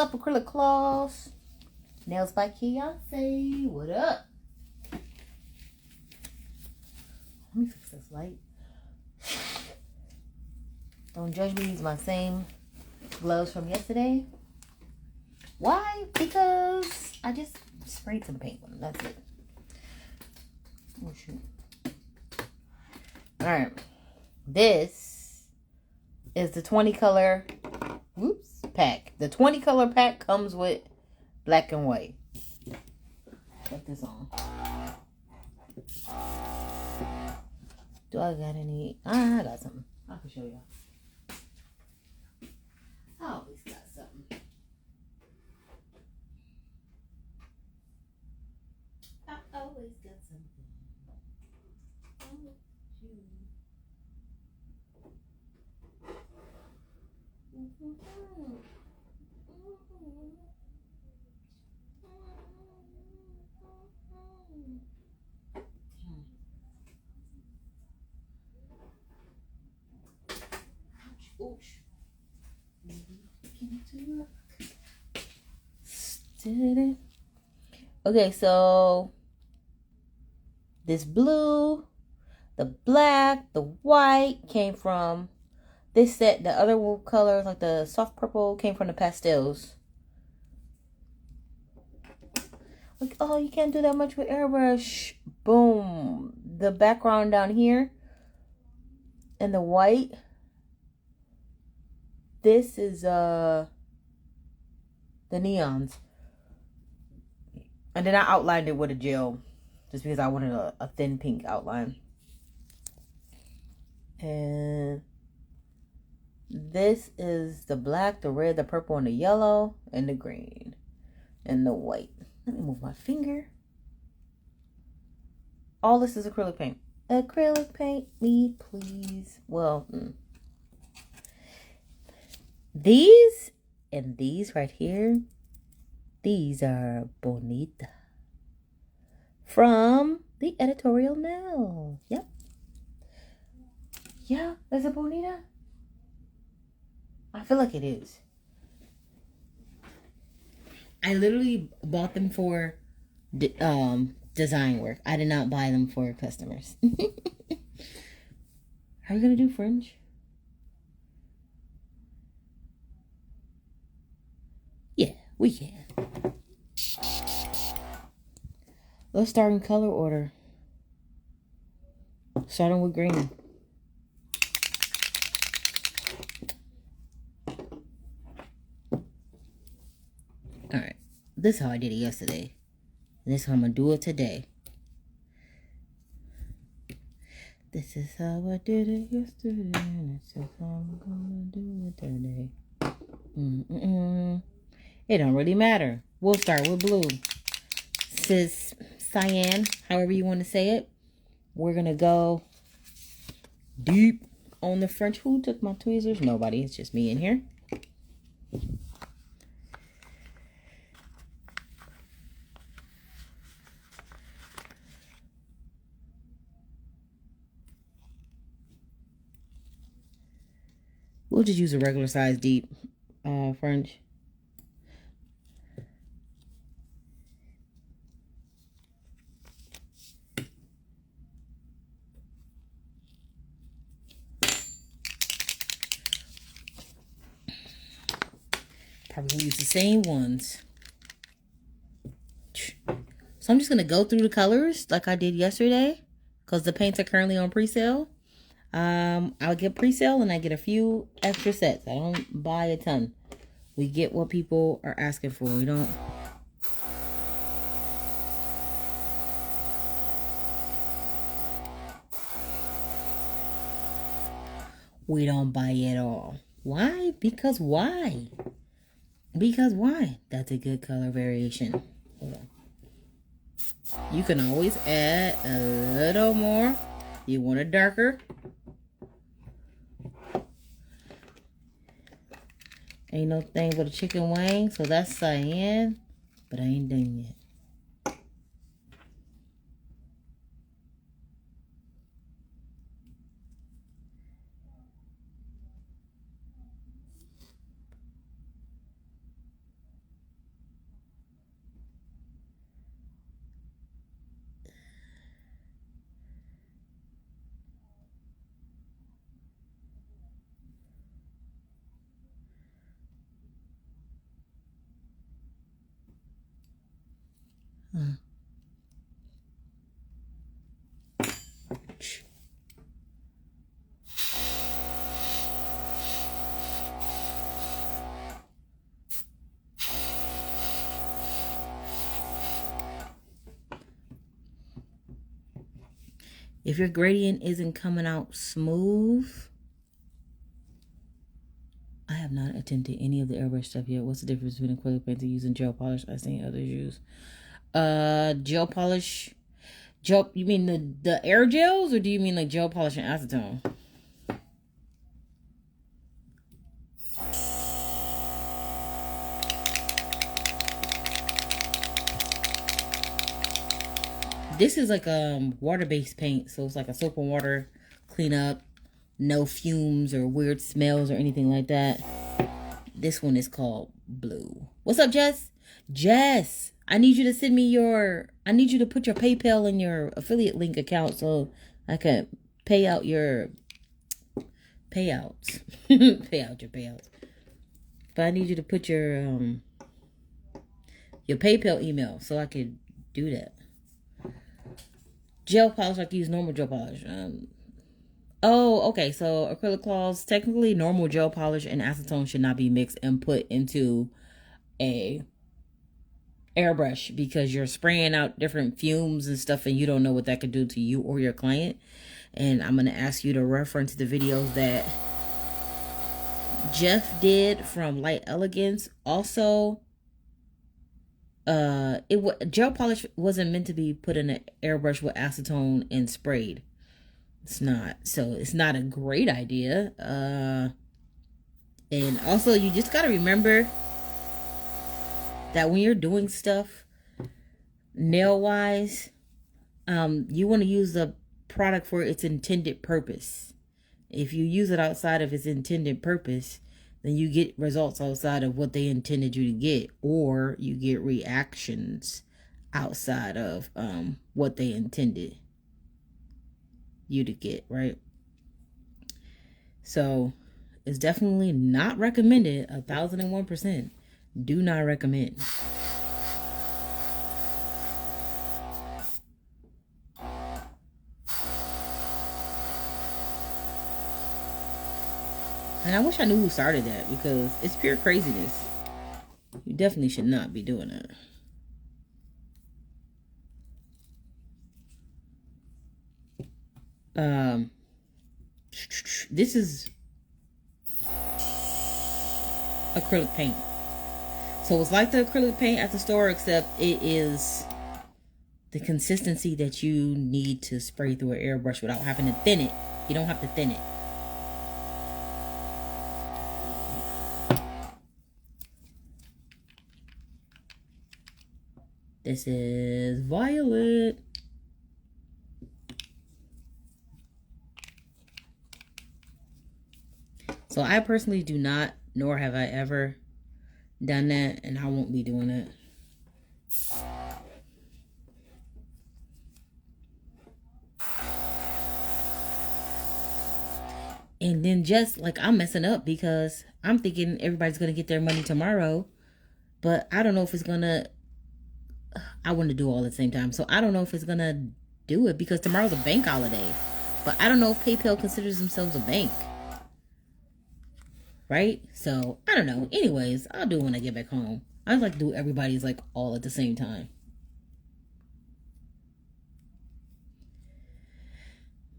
up, Acrylic Claws? Nails by Beyonce. What up? Let me fix this light. Don't judge me. These are my same gloves from yesterday. Why? Because I just sprayed some paint on them. That's it. Oh, shoot. Alright. This is the 20 color pack. The 20 color pack comes with black and white. Put this on. Do I got any? I got something. I can show y'all. I always got something. I always got something. Okay, so this blue, the black, the white came from this set. The other colors, like the soft purple, came from the pastels. Like, oh, you can't do that much with airbrush. Boom. The background down here and the white. This is the neons. And then I outlined it with a gel just because I wanted a thin pink outline. And this is the black, the red, the purple, and the yellow, and the green, and the white. Let me move my finger. All this is acrylic paint. Acrylic paint me, please. Well, these and these right here, these are Bonita from the editorial now. Yep. Yeah, is it Bonita? I feel like it is. I literally bought them for design work. I did not buy them for customers. Are we gonna do fringe? Yeah, we can. Let's start in color order. Starting with green. Alright. This is how I did it yesterday. And this is how I'm going to do it today. This is how I did it yesterday. And this is how I'm going to do it today. It don't really matter. We'll start with blue. Sis cyan, however you want to say it. We're going to go deep on the French. Who took my tweezers? Nobody. It's just me in here. We'll just use a regular size deep French. Probably use the same ones. So I'm just going to go through the colors like I did yesterday because the paints are currently on pre-sale. I'll get pre-sale and I get a few extra sets. I don't buy a ton. We get what people are asking for. We don't... We don't buy it all. Why? Because why? Because why? That's a good color variation. Hold on. You can always add a little more. You want it darker. Ain't no thing but a chicken wing. So that's cyan. But I ain't done yet. If your gradient isn't coming out smooth, I have not attempted any of the airbrush stuff yet. What's the difference between acrylic paint and using gel polish? I've seen others use. Gel polish. Gel, you mean the air gels, or do you mean like gel polish and acetone? This is like water-based paint, so it's like a soap and water cleanup, no fumes or weird smells or anything like that. This one is called Blue. What's up, Jess? Jess, I need you to send me I need you to put your PayPal in your affiliate link account so I can pay out your payouts. Pay out your payouts. But I need you to put your PayPal email so I can do that. Gel polish, I can use normal gel polish. Oh, okay. So acrylic claws, technically normal gel polish and acetone should not be mixed and put into a airbrush because you're spraying out different fumes and stuff and you don't know what that could do to you or your client. And I'm going to ask you to reference the videos that Jeff did from Light Elegance. Also, gel polish wasn't meant to be put in an airbrush with acetone and sprayed. It's not. So it's not a great idea. And also you just got to remember that when you're doing stuff nail wise, you want to use the product for its intended purpose. If you use it outside of its intended purpose, then you get results outside of what they intended you to get, or you get reactions outside of what they intended you to get, right? So it's definitely not recommended. 1001% do not recommend. And I wish I knew who started that because it's pure craziness. You definitely should not be doing that. This is acrylic paint. So it's like the acrylic paint at the store, except it is the consistency that you need to spray through an airbrush without having to thin it. You don't have to thin it. This is Violet. So I personally do not, nor have I ever done that, and I won't be doing it. And then just like I'm messing up because I'm thinking everybody's going to get their money tomorrow, but I don't know if it's going to, I want to do all at the same time. So I don't know if it's going to do it because tomorrow's a bank holiday, but I don't know if PayPal considers themselves a bank. Right? So, I don't know. Anyways, I'll do it when I get back home. I like to do everybody's like all at the same time.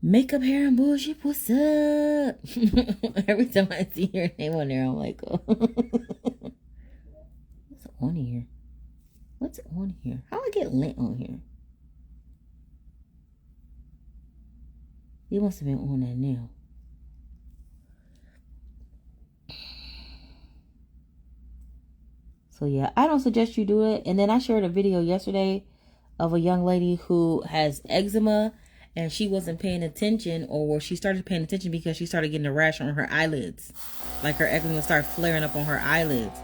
Makeup, hair, and bullshit. What's up? Every time I see your name on there, I'm like, oh. What's on here? What's on here? How do I get lint on here? It must have been on that nail. So yeah, I don't suggest you do it. And then I shared a video yesterday of a young lady who has eczema and she wasn't paying attention, or she started paying attention because she started getting a rash on her eyelids. Like her eczema started flaring up on her eyelids.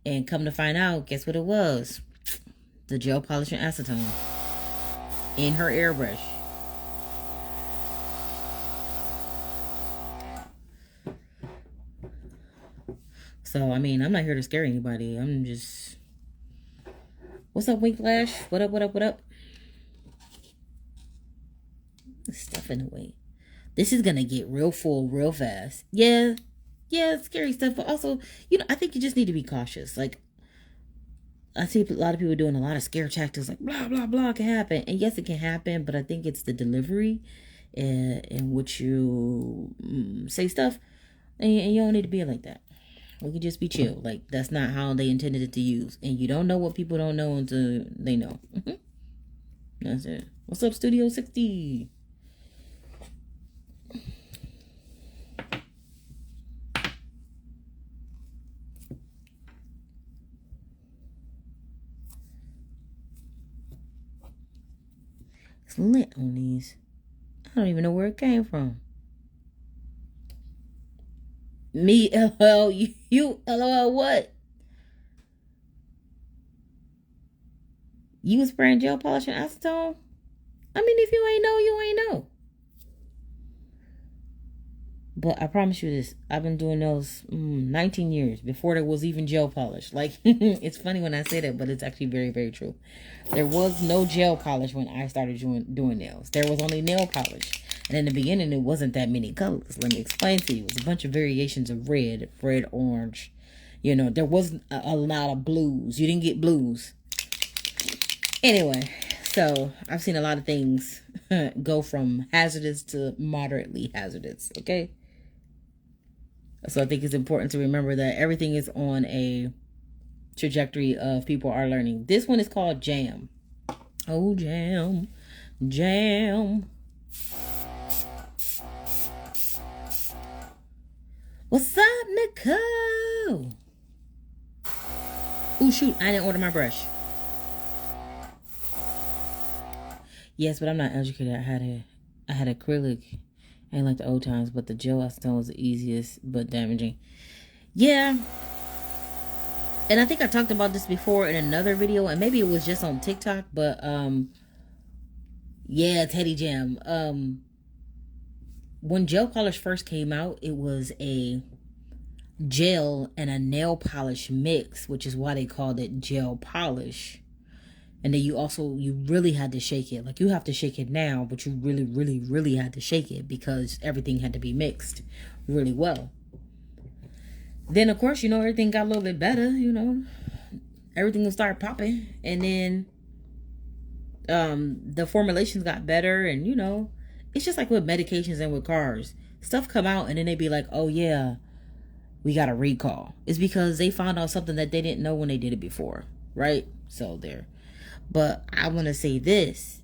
And come to find out, guess what it was? The gel polish and acetone in her airbrush. So, I mean, I'm not here to scare anybody. I'm just What's up, Wink Lash? What up, what up, what up? There's stuff in the way. This is gonna get real full real fast. Yeah, scary stuff. But also, I think you just need to be cautious. Like, I see a lot of people doing a lot of scare tactics, like blah blah blah can happen, and yes, it can happen. But I think it's the delivery, in which you say stuff, and you don't need to be like that. We could just be chill. Like, that's not how they intended it to use, and you don't know what people don't know until they know. That's it. What's up, Studio 60? It's lit on these. I don't even know where it came from. Me, LOL, you LOL, what? You was spraying gel polish and acetone? I mean, if you ain't know, you ain't know. But I promise you this, I've been doing those 19 years before there was even gel polish. Like, it's funny when I say that, but it's actually very, very true. There was no gel polish when I started doing nails. There was only nail polish. And in the beginning, it wasn't that many colors. Let me explain to you. It was a bunch of variations of red, orange. There wasn't a lot of blues. You didn't get blues. Anyway, so I've seen a lot of things go from hazardous to moderately hazardous, okay? So I think it's important to remember that everything is on a trajectory of people are learning. This one is called Jam. Oh, Jam. Jam. What's up, Nicole? Oh, shoot. I didn't order my brush. Yes, but I'm not educated. I had acrylic. I ain't like the old times, but the gel acetone was the easiest but damaging. Yeah. And I think I talked about this before in another video, and maybe it was just on TikTok, but yeah, Teddy Jam. When gel polish first came out, it was a gel and a nail polish mix, which is why they called it gel polish. And then you really had to shake it. Like, you have to shake it now, but you really, really, really had to shake it because everything had to be mixed really well. Then, of course, everything got a little bit better, Everything will start popping. And then the formulations got better. And, it's just like with medications and with cars. Stuff come out and then they be like, oh, yeah, we got a recall. It's because they found out something that they didn't know when they did it before, right? So there. But I want to say this.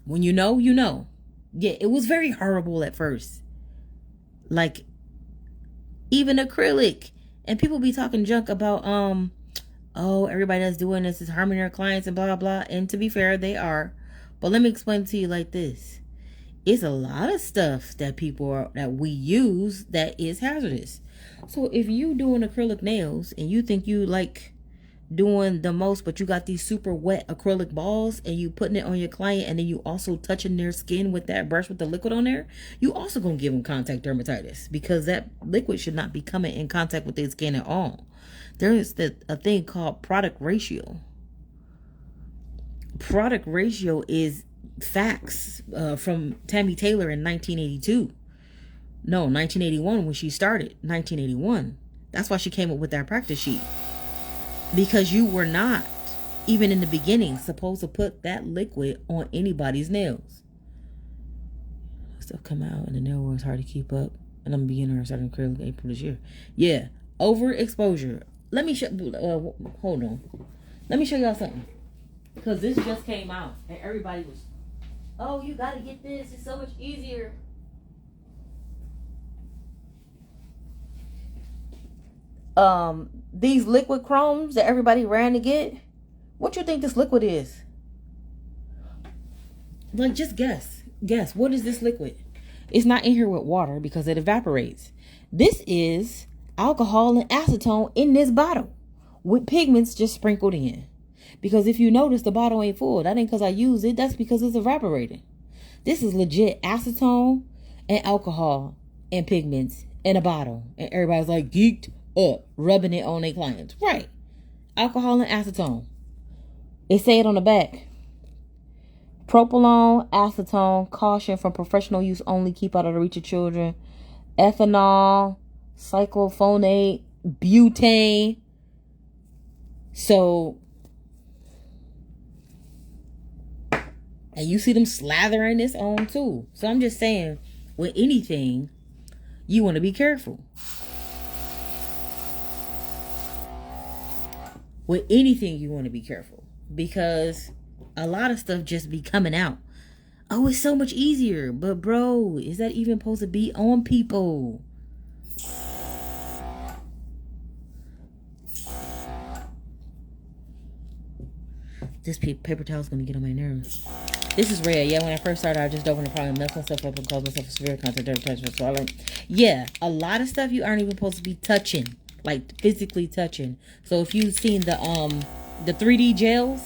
When you know, you know. Yeah, it was very horrible at first. Like, even acrylic. And people be talking junk about, oh, everybody that's doing this is harming their clients and blah, blah. And to be fair, they are. But let me explain to you like this. It's a lot of stuff that that we use that is hazardous. So if you doing acrylic nails and you think you like doing the most, but you got these super wet acrylic balls and you putting it on your client, and then you also touching their skin with that brush with the liquid on there, you also gonna give them contact dermatitis because that liquid should not be coming in contact with their skin at all. There is a thing called product ratio. Product ratio is facts from Tammy Taylor in 1982. No, 1981 when she started. 1981. That's why she came up with that practice sheet. Because you were not, even in the beginning, supposed to put that liquid on anybody's nails. Stuff come out and the nail work is hard to keep up. And I'm a beginner starting acrylic April this year. Yeah, overexposure. Let me show. Hold on. Let me show y'all something. Because this just came out and everybody was, oh, you gotta get this. It's so much easier. These liquid chromes that everybody ran to get, what you think this liquid is? Like, just guess. What is this liquid? It's not in here with water because it evaporates. This is alcohol and acetone in this bottle with pigments just sprinkled in. Because if you notice, the bottle ain't full. That ain't because I use it. That's because it's evaporating. This is legit acetone and alcohol and pigments in a bottle. And everybody's like geeked up, rubbing it on their clients. Right. Alcohol and acetone. It say it on the back. Propylone, acetone, caution from professional use only, keep out of the reach of children. Ethanol, cyclophosphamate, butane. So, and you see them slathering this on too. So I'm just saying, with anything, you want to be careful. With anything, you want to be careful. Because a lot of stuff just be coming out. Oh, it's so much easier. But bro, is that even supposed to be on people? This paper towel is going to get on my nerves. This is red. Yeah, when I first started, I just don't want to probably mess myself up and cause myself a severe contact dermatitis. So I learned, yeah, a lot of stuff you aren't even supposed to be touching. Like physically touching. So if you've seen the 3D gels,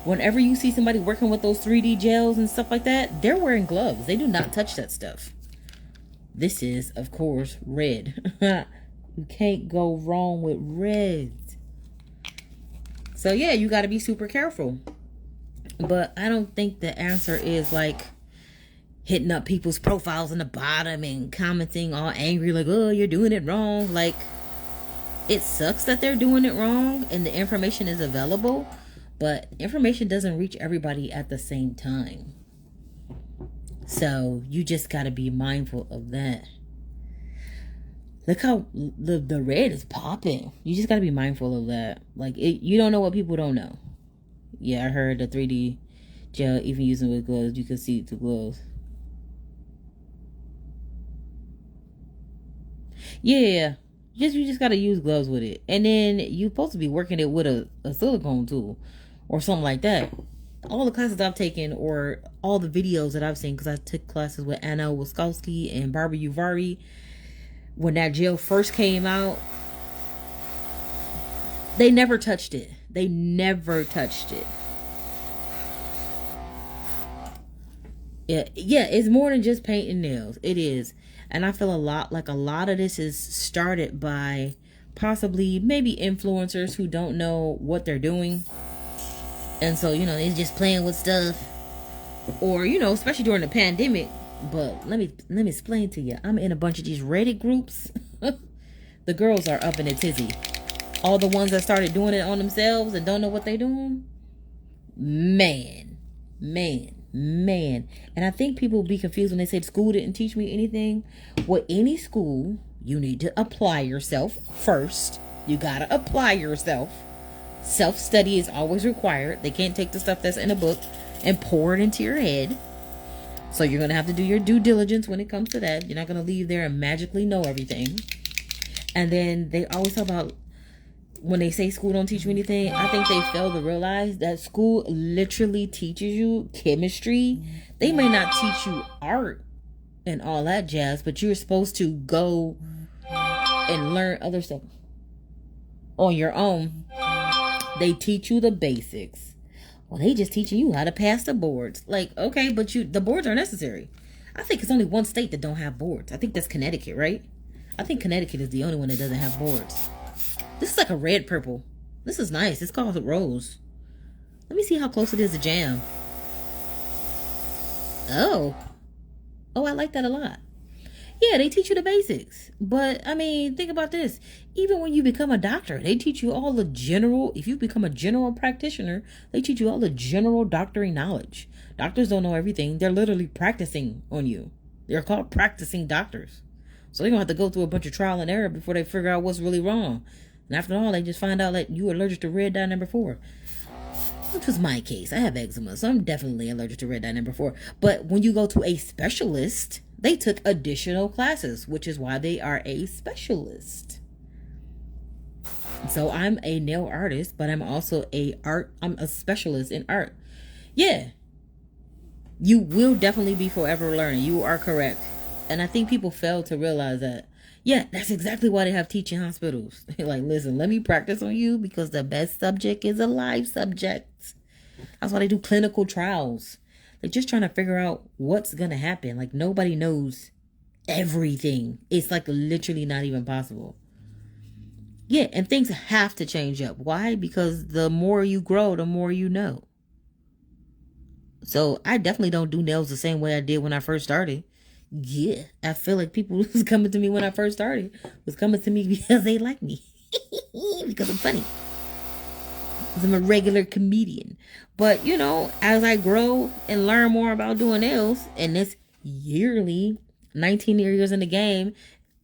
whenever you see somebody working with those 3D gels and stuff like that, they're wearing gloves. They do not touch that stuff. This is, of course, red. You can't go wrong with red. So yeah, you got to be super careful. But I don't think the answer is like hitting up people's profiles in the bottom and commenting all angry like, oh, you're doing it wrong. Like, it sucks that they're doing it wrong and the information is available, but information doesn't reach everybody at the same time. So you just got to be mindful of that. Look how the red is popping. You just got to be mindful of that. Like, you don't know what people don't know. Yeah, I heard the 3D gel, even using with gloves, you can see the gloves. Yeah, you just got to use gloves with it. And then you're supposed to be working it with a silicone tool or something like that. All the classes I've taken or all the videos that I've seen, because I took classes with Anna Wiskowski and Barbara Uvari, when that gel first came out, they never touched it. They never touched it. Yeah, it's more than just paint and nails. It is. And I feel a lot of this is started by possibly maybe influencers who don't know what they're doing. And so, they're just playing with stuff. Or, especially during the pandemic. But let me explain to you. I'm in a bunch of these Reddit groups. The girls are up in a tizzy. All the ones that started doing it on themselves and don't know what they're doing. Man. And I think people be confused when they say school didn't teach me anything. With any school, you need to apply yourself first. You gotta apply yourself. Self-study is always required. They can't take the stuff that's in a book and pour it into your head. So you're gonna have to do your due diligence when it comes to that. You're not gonna leave there and magically know everything. And then they always talk about, when they say school don't teach you anything, I think they fail to realize that school literally teaches you chemistry. They may not teach you art and all that jazz, but you're supposed to go and learn other stuff on your own. They teach you the basics. Well, they just teaching you how to pass the boards. Like, okay, but the boards are necessary. I think it's only one state that don't have boards. I think that's Connecticut, right? I think Connecticut is the only one that doesn't have boards. This is like a red purple. This is nice. It's called rose. Let me see how close it is to jam. Oh, I like that a lot. Yeah, they teach you the basics. But, I mean, think about this. Even when you become a doctor, they teach you all the general... If you become a general practitioner, they teach you all the general doctoring knowledge. Doctors don't know everything. They're literally practicing on you. They're called practicing doctors. So they're going to have to go through a bunch of trial and error before they figure out what's really wrong. And after all, they just find out that you're allergic to red dye number 4. Which was my case. I have eczema, so I'm definitely allergic to red dye number 4. But when you go to a specialist, they took additional classes, which is why they are a specialist. So I'm a nail artist, but I'm also I'm a specialist in art. Yeah. You will definitely be forever learning. You are correct. And I think people fail to realize that. Yeah, that's exactly why they have teaching hospitals. Like, listen, let me practice on you because the best subject is a live subject. That's why they do clinical trials. They're just trying to figure out what's going to happen. Like, nobody knows everything. It's like literally not even possible. Yeah, and things have to change up. Why? Because the more you grow, the more you know. So I definitely don't do nails the same way I did when I first started. Yeah, I feel like people was coming to me when I first started was coming to me because they like me. Because I'm funny. Because I'm a regular comedian. But, you know, as I grow and learn more about doing nails, and this yearly 19 years in the game,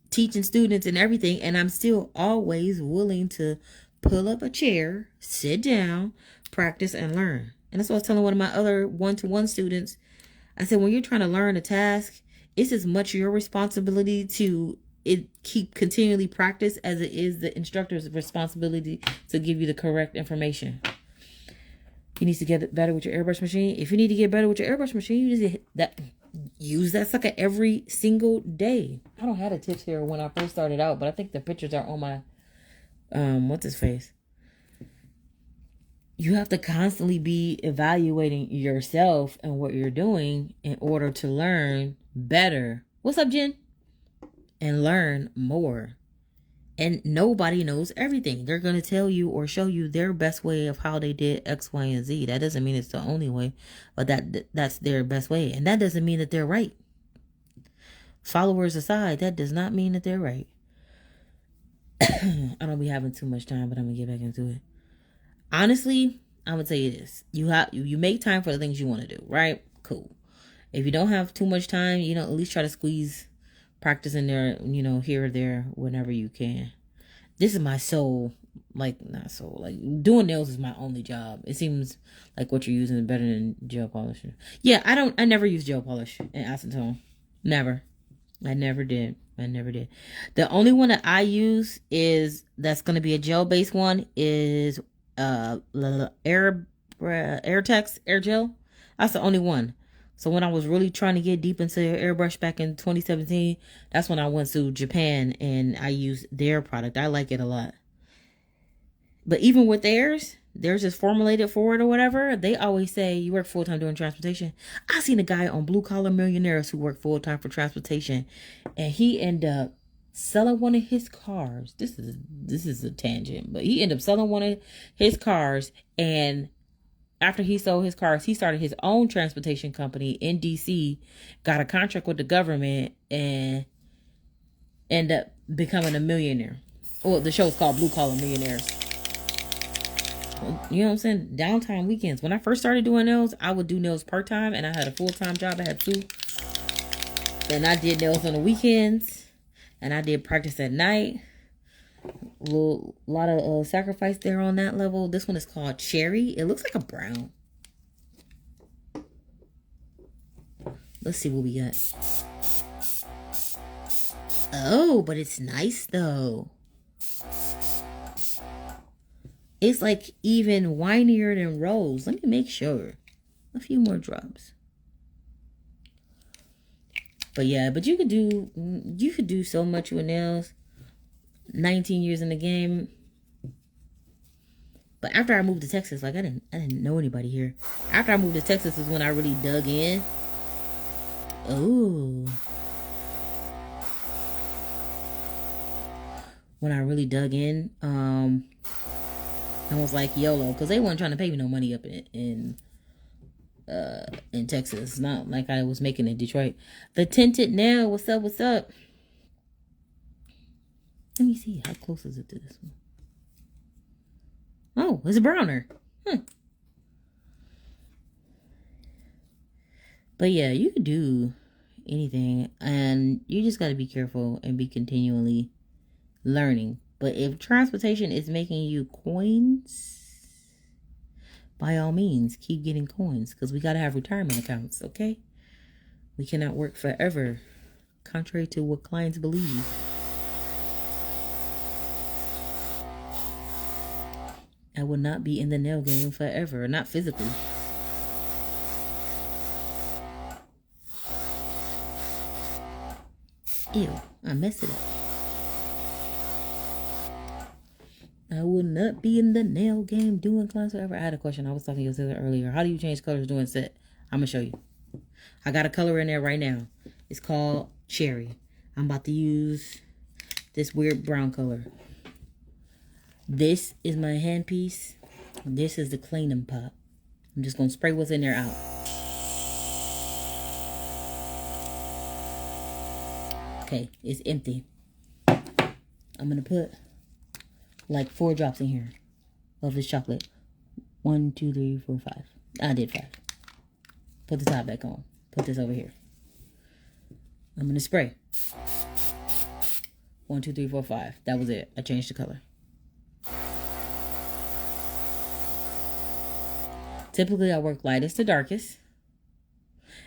teaching students and everything, and I'm still always willing to pull up a chair, sit down, practice, and learn. And that's what I was telling one of my other one-to-one students. I said, when you're trying to learn a task, it's as much your responsibility to keep continually practice as it is the instructor's responsibility to give you the correct information. You need to get better with your airbrush machine. If you need to get better with your airbrush machine, you just use that sucker every single day. I don't have the tips here when I first started out, but I think the pictures are on my what's his face. You have to constantly be evaluating yourself and what you're doing in order to learn better. What's up, Jen? And learn more. And nobody knows everything. They're going to tell you or show you their best way of how they did X, Y, and Z. That doesn't mean it's the only way, but that's their best way. And that doesn't mean that they're right. Followers aside, that does not mean that they're right. I don't be having too much time, but I'm going to get back into it. Honestly, I'm going to tell you this. You make time for the things you want to do, right? Cool. If you don't have too much time, you know, at least try to squeeze practice in there, you know, here or there, whenever you can. This is my soul. Like, not soul. Like, doing nails is my only job. It seems like what you're using is better than gel polish. Yeah, I never use gel polish in acetone. Never. I never did. The only one that I use that's going to be a gel-based one is Airtex Air Gel. That's the only one. So when I was really trying to get deep into airbrush back in 2017, that's when I went to Japan and I used their product. I like it a lot. But even with theirs is formulated for it or whatever. They always say you work full-time doing transportation. I seen a guy on Blue Collar Millionaires who worked full-time for transportation, and he ended up selling one of his cars. This is a tangent, but he ended up selling one of his cars, and after he sold his cars, he started his own transportation company in DC, got a contract with the government, and ended up becoming a millionaire. Well, the show's called Blue Collar Millionaires. You know what I'm saying? Downtime weekends. When I first started doing nails, I would do nails part-time, and I had a full-time job. I had two. And I did nails on the weekends, and I did practice at night. Lot of sacrifice there on that level. This one is called Cherry. It looks like a brown. Let's see what we got. Oh, but it's nice though. It's like even winier than rose. Let me make sure. A few more drops. But yeah, but you could do so much with nails. 19 years in the game. But after I moved to Texas, like I didn't know anybody here. After I moved to Texas is when I really dug in. Oh. When I really dug in, and was like YOLO, because they weren't trying to pay me no money up in Texas. It's not like I was making in Detroit. The tinted nail, what's up? Let me see, how close is it to this one? Oh, it's a browner. But yeah, you can do anything, and you just got to be careful and be continually learning. But if transportation is making you coins, by all means, keep getting coins, because we got to have retirement accounts, okay? We cannot work forever, contrary to what clients believe. I will not be in the nail game forever, not physically. Ew, I messed it up. I will not be in the nail game doing class forever. I had a question. I was talking to you earlier. How do you change colors doing set? I'm going to show you. I got a color in there right now. It's called Cherry. I'm about to use this weird brown color. This is my handpiece. This is the cleaning pot. I'm just going to spray what's in there out. Okay, it's empty. I'm going to put like 4 drops in here of this chocolate. 1, 2, 3, 4, 5. I did 5. Put the top back on. Put this over here. I'm going to spray. 1, 2, 3, 4, 5. That was it. I changed the color. Typically, I work lightest to darkest.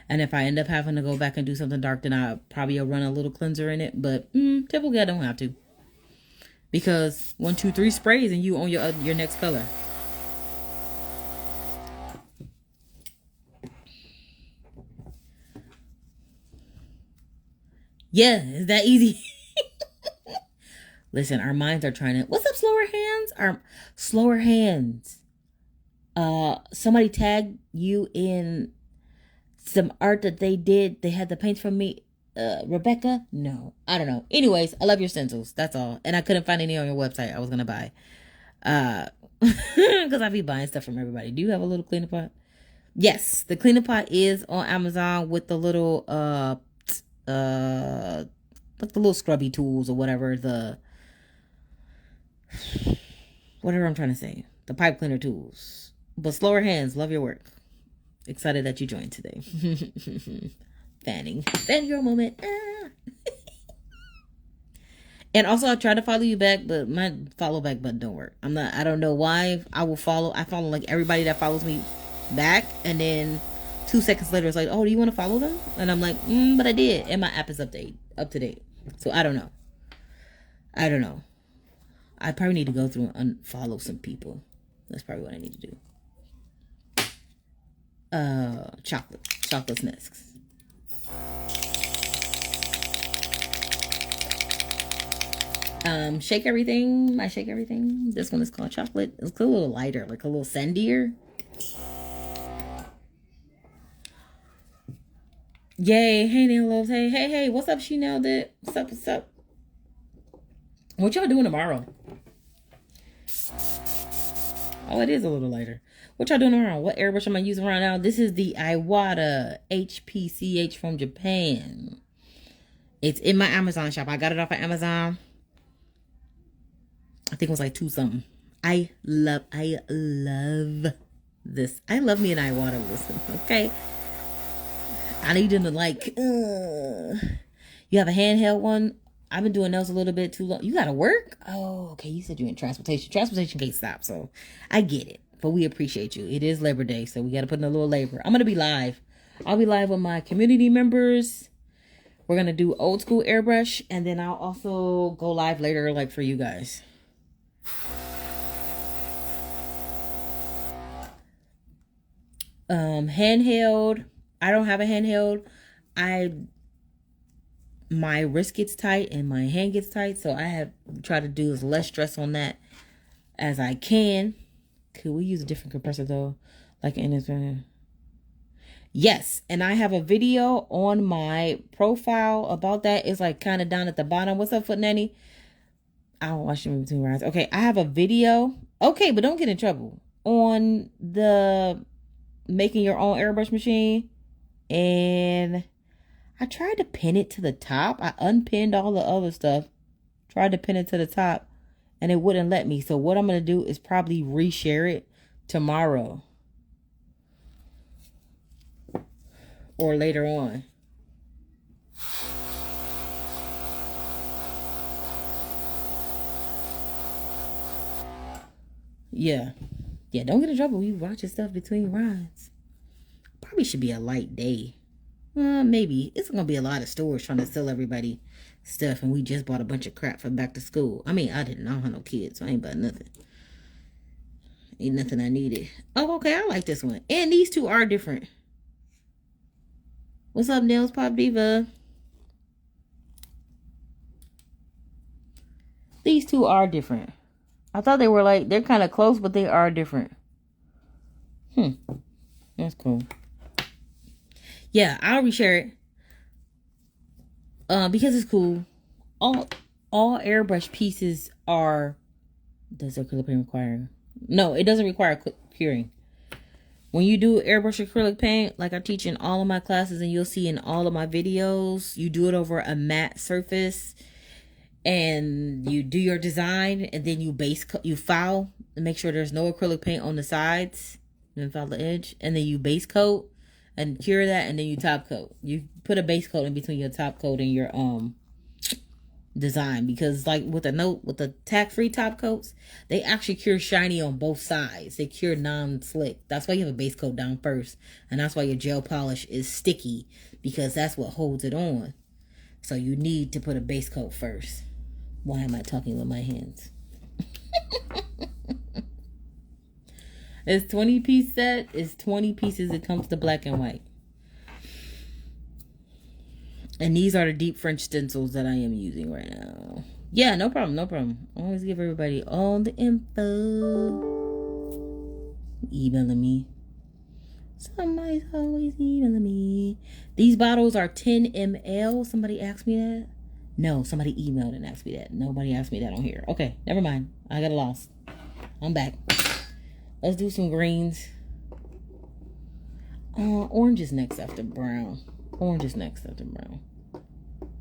And if I end up having to go back and do something dark, then I probably will run a little cleanser in it. But typically, I don't have to. Because 1, 2, 3 sprays and you on your next color. Yeah, it's that easy. Listen, our minds are trying to... What's up, slower hands? Our slower hands. Somebody tagged you in some art that they did. They had the paints from me. Rebecca? No, I don't know. Anyways, I love your stencils. That's all. And I couldn't find any on your website I was going to buy. Because I be buying stuff from everybody. Do you have a little cleaner pot? Yes, the cleaner pot is on Amazon with the little, like the little scrubby tools or whatever. Whatever I'm trying to say. The pipe cleaner tools. But slower hands, love your work. Excited that you joined today. Fanning. Fan your moment. Ah. And also, I try to follow you back, but my follow back button don't work. I don't know why. I follow like everybody that follows me back. And then 2 seconds later, it's like, oh, do you want to follow them? And I'm like, but I did. And my app is up to date. So I don't know. I probably need to go through and unfollow some people. That's probably what I need to do. Chocolate's next. Shake everything. I shake everything. This one is called chocolate. It's a little lighter, like a little sandier. Yay! Hey, Nail Loves. Hey! What's up, She Nailed It? What's up? What y'all doing tomorrow? Oh, it is a little lighter. What y'all doing tomorrow? What airbrush am I using right now? This is the Iwata HPCH from Japan. It's in my Amazon shop. I got it off of Amazon. I think it was like 2 something. I love this. I love me an Iwata. Listen, okay? I need them to like, you have a handheld one? I've been doing those a little bit too long. You gotta work? Oh, okay. You said you're in transportation. Transportation can't stop, so I get it. But we appreciate you. It is Labor Day, so we gotta put in a little labor. I'm gonna be live. I'll be live with my community members. We're gonna do old school airbrush, and then I'll also go live later, like for you guys. Handheld. I don't have a handheld. My wrist gets tight and my hand gets tight, so I have tried to do as less stress on that as I can. Could we use a different compressor though? Like in this one? Yes, and I have a video on my profile about that. It's like kind of down at the bottom. What's up, Foot Nanny? I don't watch them in between rides. Okay, I have a video. Okay, but don't get in trouble. On the making your own airbrush machine. And I tried to pin it to the top. I unpinned all the other stuff. Tried to pin it to the top. And it wouldn't let me. So what I'm going to do is probably reshare it tomorrow. Or later on. Yeah. Yeah, don't get in trouble. You watching stuff between rides. Probably should be a light day. Maybe. It's going to be a lot of stores trying to sell everybody stuff. And we just bought a bunch of crap for back to school. I mean, I don't have no kids. So I ain't bought nothing. Ain't nothing I needed. Oh, okay. I like this one. And these two are different. What's up, Nails Pop Diva? These two are different. I thought they were like, they're kind of close, but they are different. That's cool. Yeah, I'll reshare it. Because it's cool. All airbrush pieces are Does acrylic paint require? No, it doesn't require curing. When you do airbrush acrylic paint, like I teach in all of my classes and you'll see in all of my videos, you do it over a matte surface and you do your design and then you file and make sure there's no acrylic paint on the sides and then file the edge and then you base coat and cure that and then you top coat. You put a base coat in between your top coat and your design, because like with the tack-free top coats, they actually cure shiny on both sides. They cure non-slick. That's why you have a base coat down first, and that's why your gel polish is sticky, because that's what holds it on. So you need to put a base coat first. Why am I talking with my hands? It's 20-piece set. It's 20 pieces. It comes to black and white. And these are the deep French stencils that I am using right now. Yeah, no problem, no problem. Always give everybody all the info. Emailing me. Somebody's always emailing me. These bottles are 10 ml. Somebody asked me that. No, somebody emailed and asked me that. Nobody asked me that on here. Okay, never mind. I got lost. I'm back. Let's do some greens. Orange is next after brown. Orange is next after brown.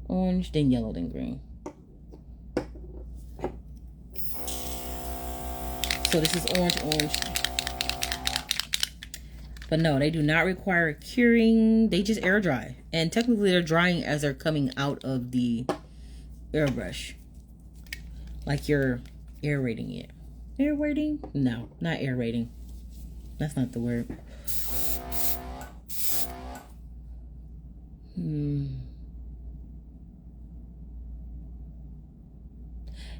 Orange, then yellow, then green. So this is orange. But no, they do not require curing. They just air dry. And technically they're drying as they're coming out of the airbrush. Like you're aerating it. Aerating? No, not aerating. That's not the word.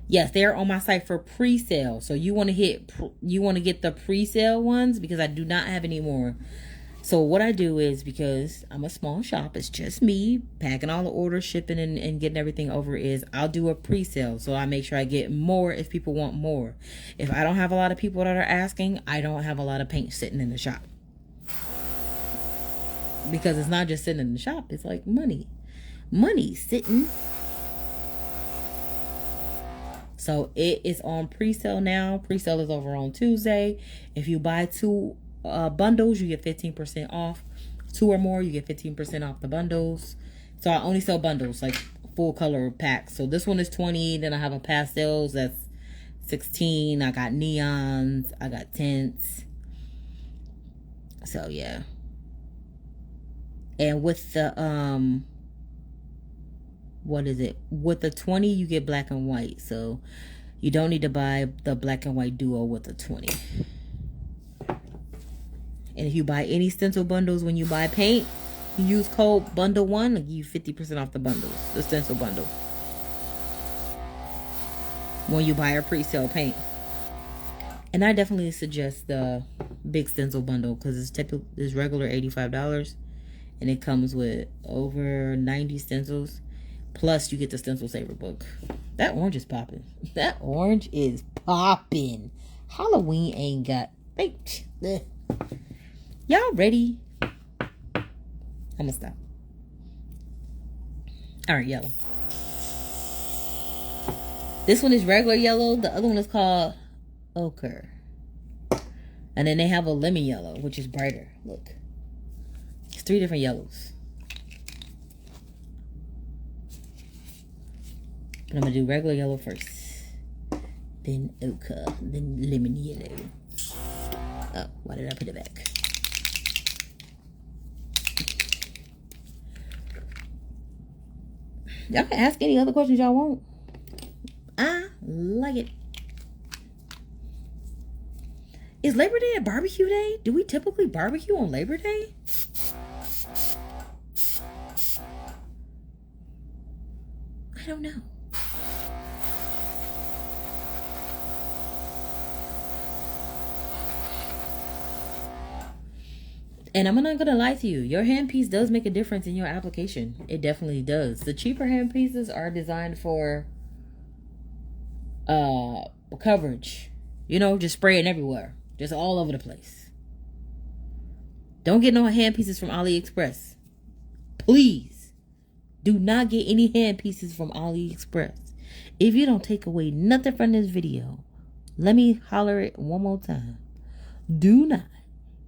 Yes, they're on my site for pre-sale. So you want to get the pre-sale ones, because I do not have any more. So what I do is, because I'm a small shop, it's just me packing all the orders, shipping and getting everything over, is I'll do a pre-sale. So I make sure I get more if people want more. If I don't have a lot of people that are asking, I don't have a lot of paint sitting in the shop. Because it's not just sitting in the shop. It's like money sitting. So it is on pre-sale now. Pre-sale is over on Tuesday. If you buy 2 bundles, you get 15% off. 2 or more, you get 15% off the bundles. So I only sell bundles, like full color packs. So this one is 20. Then I have a pastels, that's 16. I got neons. I got tints. So yeah. And with the with the 20 you get black and white, so you don't need to buy the black and white duo with the 20. And if you buy any stencil bundles, when you buy paint, you use code bundle1, give you 50% off the bundles, the stencil bundle, when you buy a pre-sale paint. And I definitely suggest the big stencil bundle, because it's regular $85. And it comes with over 90 stencils. Plus, you get the stencil saver book. That orange is popping. That orange is popping. Halloween ain't got... Y'all ready? I'm gonna stop. Alright, yellow. This one is regular yellow. The other one is called ochre. And then they have a lemon yellow, which is brighter. Look. 3 different yellows. But I'm gonna do regular yellow first, then ochre, then lemon yellow. Oh, why did I put it back? Y'all can ask any other questions y'all want. I like it. Is Labor Day a barbecue day? Do we typically barbecue on Labor Day? I don't know. And I'm not gonna lie to you, your handpiece does make a difference in your application. It definitely does. The cheaper handpieces are designed for coverage. You know, just spraying everywhere. Just all over the place. Don't get no handpieces from AliExpress. Please. Do not get any hand pieces from AliExpress. If you don't take away nothing from this video, Let me holler it one more time. Do not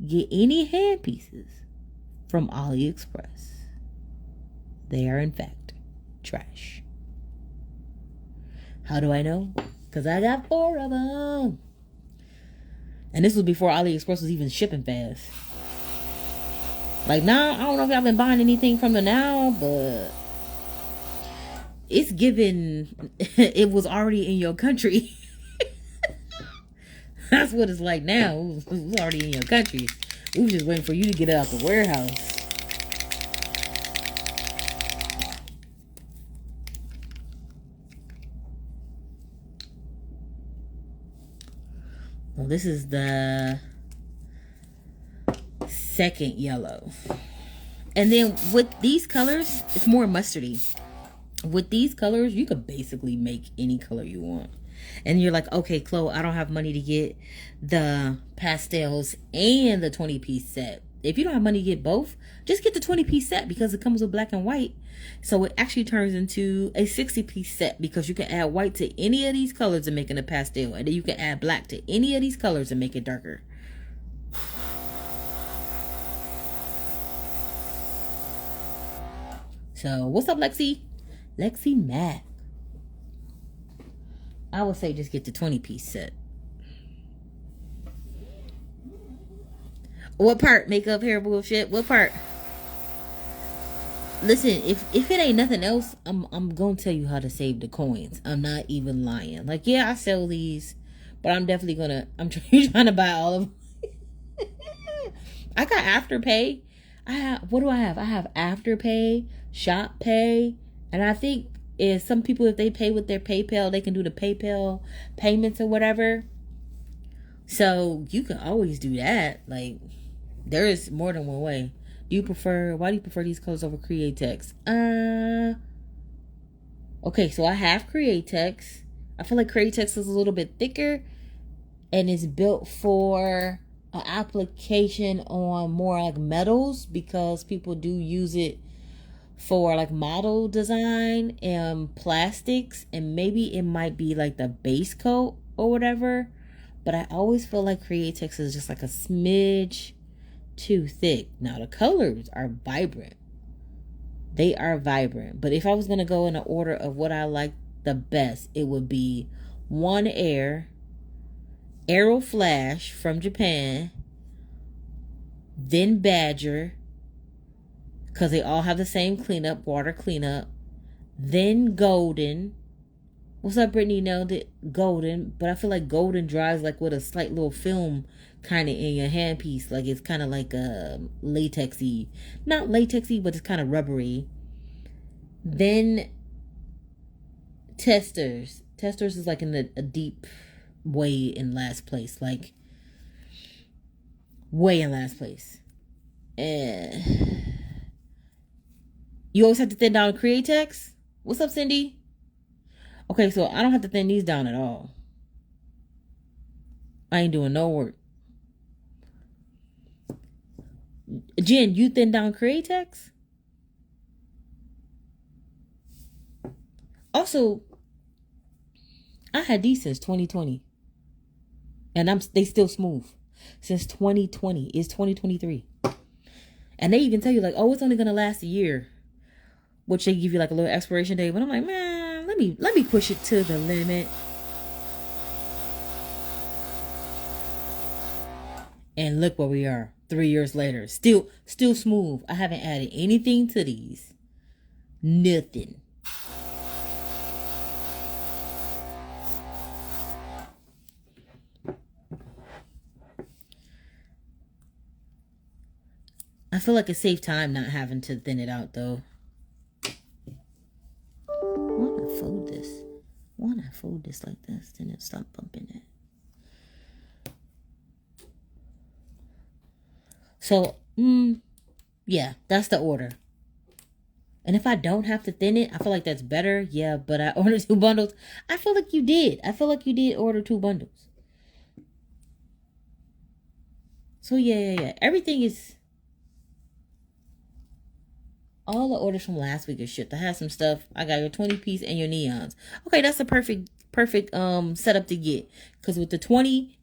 get any hand pieces from AliExpress. They are, in fact, trash. How do I know? Because I got 4 of them. And this was before AliExpress was even shipping fast. Like now, I don't know if y'all been buying anything from them now, but it's given, it was already in your country. That's what it's like now. It was already in your country. We were just waiting for you to get it out the warehouse. Well, this is the second yellow. And then with these colors, it's more mustardy. With these colors, you could basically make any color you want. And you're like, okay, Chloe, I don't have money to get the pastels and the 20-piece set. If you don't have money to get both, just get the 20-piece set because it comes with black and white. So it actually turns into a 60-piece set because you can add white to any of these colors and make it a pastel. And then you can add black to any of these colors and make it darker. So what's up, Lexi? Lexi Mac. I would say just get the 20-piece set. What part? Makeup, hair, bullshit. What part? Listen, if it ain't nothing else, I'm gonna tell you how to save the coins. I'm not even lying. Like, yeah, I sell these, but I'm definitely gonna. I'm trying to buy all of them. I got Afterpay. I have. What do I have? I have Afterpay, Shop Pay, and I think if some people, if they pay with their PayPal, they can do the PayPal payments or whatever. So you can always do that. Like, there is more than one way. Why do you prefer these colors over Createx? Okay, so I have Createx. I feel like Createx is a little bit thicker and it's built for an application on more like metals because people do use it for like model design and plastics, and maybe it might be like the base coat or whatever. But I always feel like Createx is just like a smidge too thick. Now the colors are vibrant. They are vibrant. But if I was going to go in the order of what I like the best, it would be One Aero Flash from Japan, then Badger, because they all have the same cleanup, water cleanup, then Golden. What's up, Brittany? Nailed it. Golden. But I feel like Golden dries like with a slight little film kind of in your handpiece. Like it's kind of like latexy. Not latexy, but it's kind of rubbery. Then Testers. Testers is like in a deep way in last place. Like way in last place. And you always have to thin down Createx? What's up, Cindy? Okay, so I don't have to thin these down at all. I ain't doing no work. Jen, you thin down Createx? Also, I had these since 2020. And they still smooth. Since 2020. It's 2023. And they even tell you like, oh, it's only going to last a year. Which they give you like a little expiration date. But I'm like, man, let me push it to the limit. And look where we are 3 years later. Still smooth. I haven't added anything to these. Nothing. I feel like it saved time not having to thin it out though. Why not fold this like this? Then it'll stop bumping it. So, yeah, that's the order. And if I don't have to thin it, I feel like that's better. Yeah, but I ordered 2 bundles. I feel like you did. I feel like you did order 2 bundles. So, yeah. Everything is... All the orders from last week is shipped. I have some stuff. I got your 20-piece and your neons. Okay, that's a perfect perfect setup to get. Because with the 20,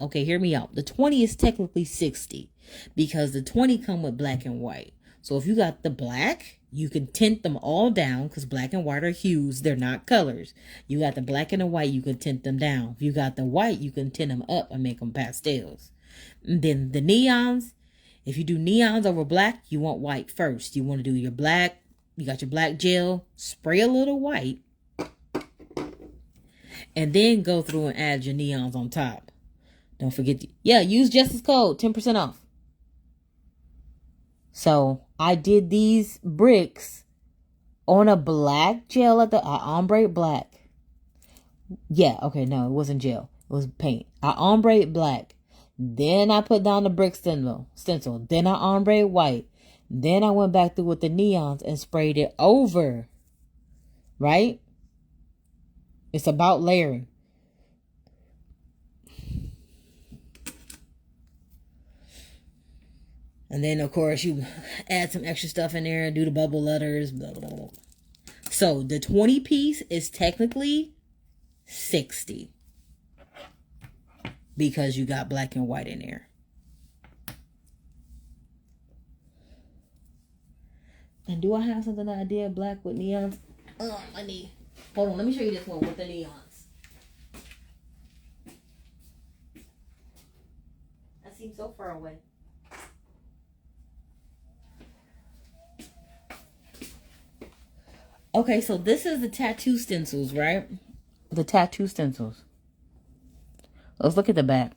okay, hear me out. The 20 is technically 60 because the 20 come with black and white. So if you got the black, you can tint them all down because black and white are hues. They're not colors. You got the black and the white, you can tint them down. If you got the white, you can tint them up and make them pastels. And then the neons, if you do neons over black, you want white first. You want to do your black. You got your black gel, spray a little white, and then go through and add your neons on top. Don't forget, use Jess's code, 10% off. So I did these bricks on a black gel at the ombre black. Yeah, okay, no, it wasn't gel. It was paint. I ombre black. Then I put down the brick stencil. Then I ombre white. Then I went back through with the neons and sprayed it over. Right? It's about layering. And then, of course, you add some extra stuff in there. Do the bubble letters. Blah, blah, blah. So, the 20 piece is technically 60. Because you got black and white in there. And do I have something that I did black with neons? Hold on, let me show you this one with the neons. That seems so far away. Okay, so this is the tattoo stencils, right? The tattoo stencils. Let's look at the back.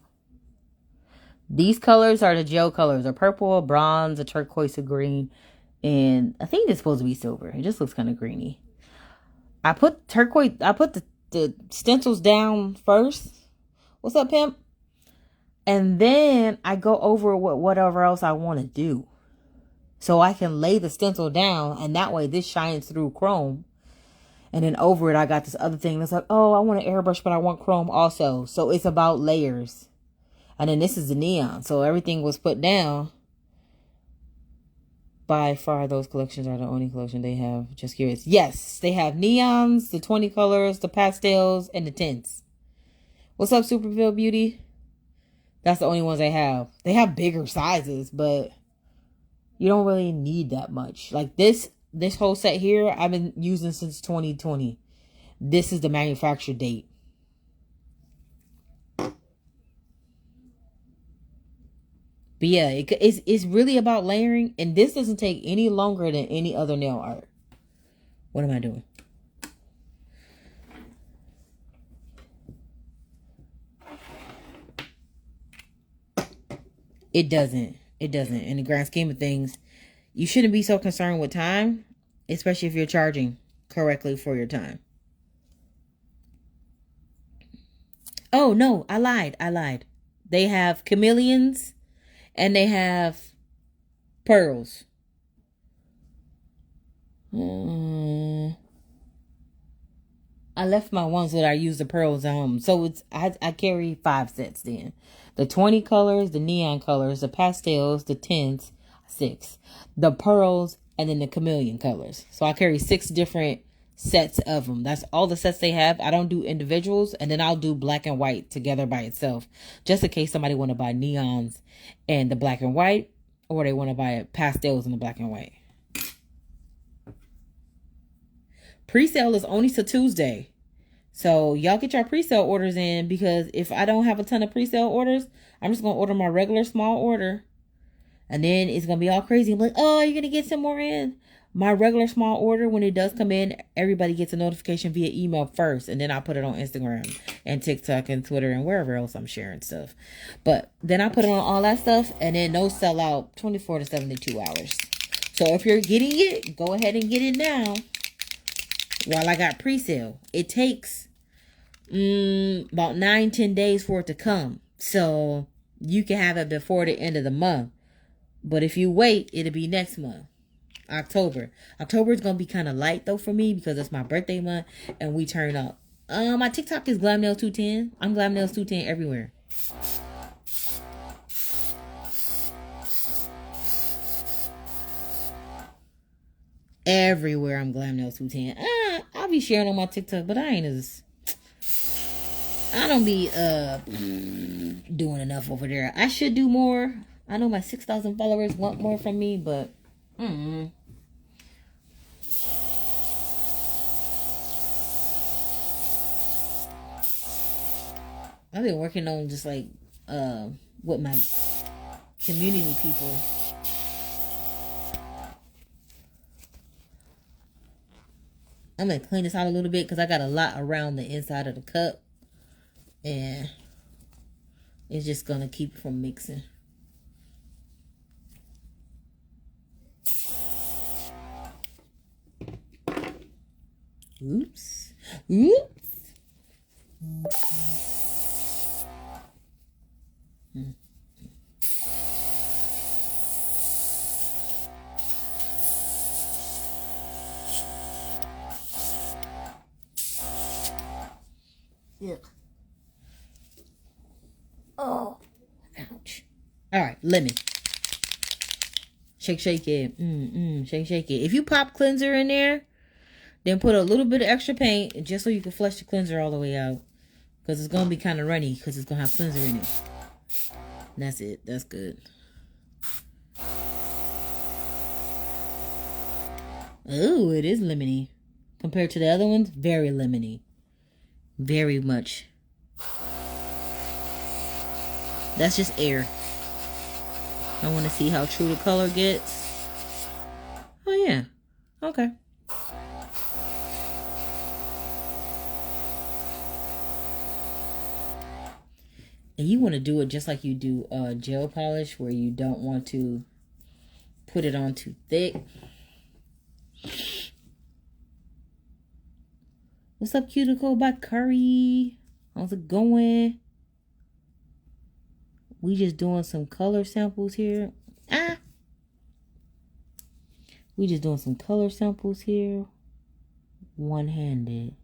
These colors are the gel colors. A purple, a bronze, a turquoise, a green. And I think it's supposed to be silver. It just looks kind of greeny. I put the stencils down first. What's up, pimp? And then I go over whatever else I want to do. So I can lay the stencil down. And that way this shines through chrome. And then over it, I got this other thing that's like, oh, I want an airbrush, but I want chrome also. So it's about layers. And then this is the neon. So everything was put down. By far, those collections are the only collection they have. Just curious. Yes, they have neons, the 20 colors, the pastels, and the tints. What's up, Superville Beauty? That's the only ones they have. They have bigger sizes, but you don't really need that much. Like this whole set here, I've been using since 2020. This is the manufacture date. But yeah, it's really about layering. And this doesn't take any longer than any other nail art. What am I doing? It doesn't. It doesn't. In the grand scheme of things, you shouldn't be so concerned with time. Especially if you're charging correctly for your time. Oh, no. I lied. They have chameleons. And they have pearls. I left my ones that I use the pearls on. So I carry 5 sets then. The 20 colors, the neon colors, the pastels, the tints, 6. The pearls, and then the chameleon colors. So I carry 6 different sets of them. That's all the sets they have. I don't do individuals, and then I'll do black and white together by itself, just in case somebody want to buy neons and the black and white, or they want to buy pastels in the black and white. Pre-sale is only till Tuesday, so y'all get your pre-sale orders in, because if I don't have a ton of pre-sale orders, I'm just gonna order my regular small order, and then it's gonna be all crazy. I'm like, oh, you're gonna get some more in. My regular small order, when it does come in, everybody gets a notification via email first. And then I'll put it on Instagram and TikTok and Twitter and wherever else I'm sharing stuff. But then I put it on all that stuff. And then those sell out 24 to 72 hours. So if you're getting it, go ahead and get it now. While I got pre-sale. It takes about 9-10 days for it to come. So you can have it before the end of the month. But if you wait, it'll be next month. October is gonna be kind of light though for me, because it's my birthday month and we turn up. My TikTok is GlamNails210. I'm GlamNails210 everywhere. Everywhere I'm GlamNails210. I'll be sharing on my TikTok, but I ain't as I don't be doing enough over there. I should do more. I know my 6,000 followers want more from me, but I've been working on just like with my community people. I'm gonna clean this out a little bit because I got a lot around the inside of the cup, and it's just gonna keep it from mixing. Oops. Yeah. Oh, ouch. All right, lemon. Shake it. Shake it. If you pop cleanser in there, then put a little bit of extra paint just so you can flush the cleanser all the way out. Because it's going to be kind of runny because it's going to have cleanser in it. And that's it. That's good. Oh, it is lemony. Compared to the other ones, very lemony. Very much. That's just air. I want to see how true the color gets. Oh, yeah. Okay. And you want to do it just like you do gel polish, where you don't want to put it on too thick. What's up, Cuticle by Curry? How's it going? We just doing some color samples here. We just doing some color samples here. One-handed.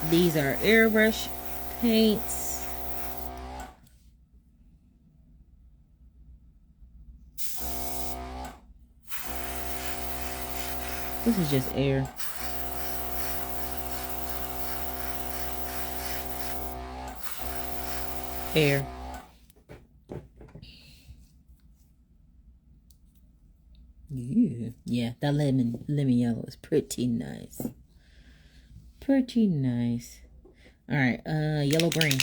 These are airbrush paints. This is just air. Air. Yeah, that lemon yellow is pretty nice. Pretty nice. All right, yellow green.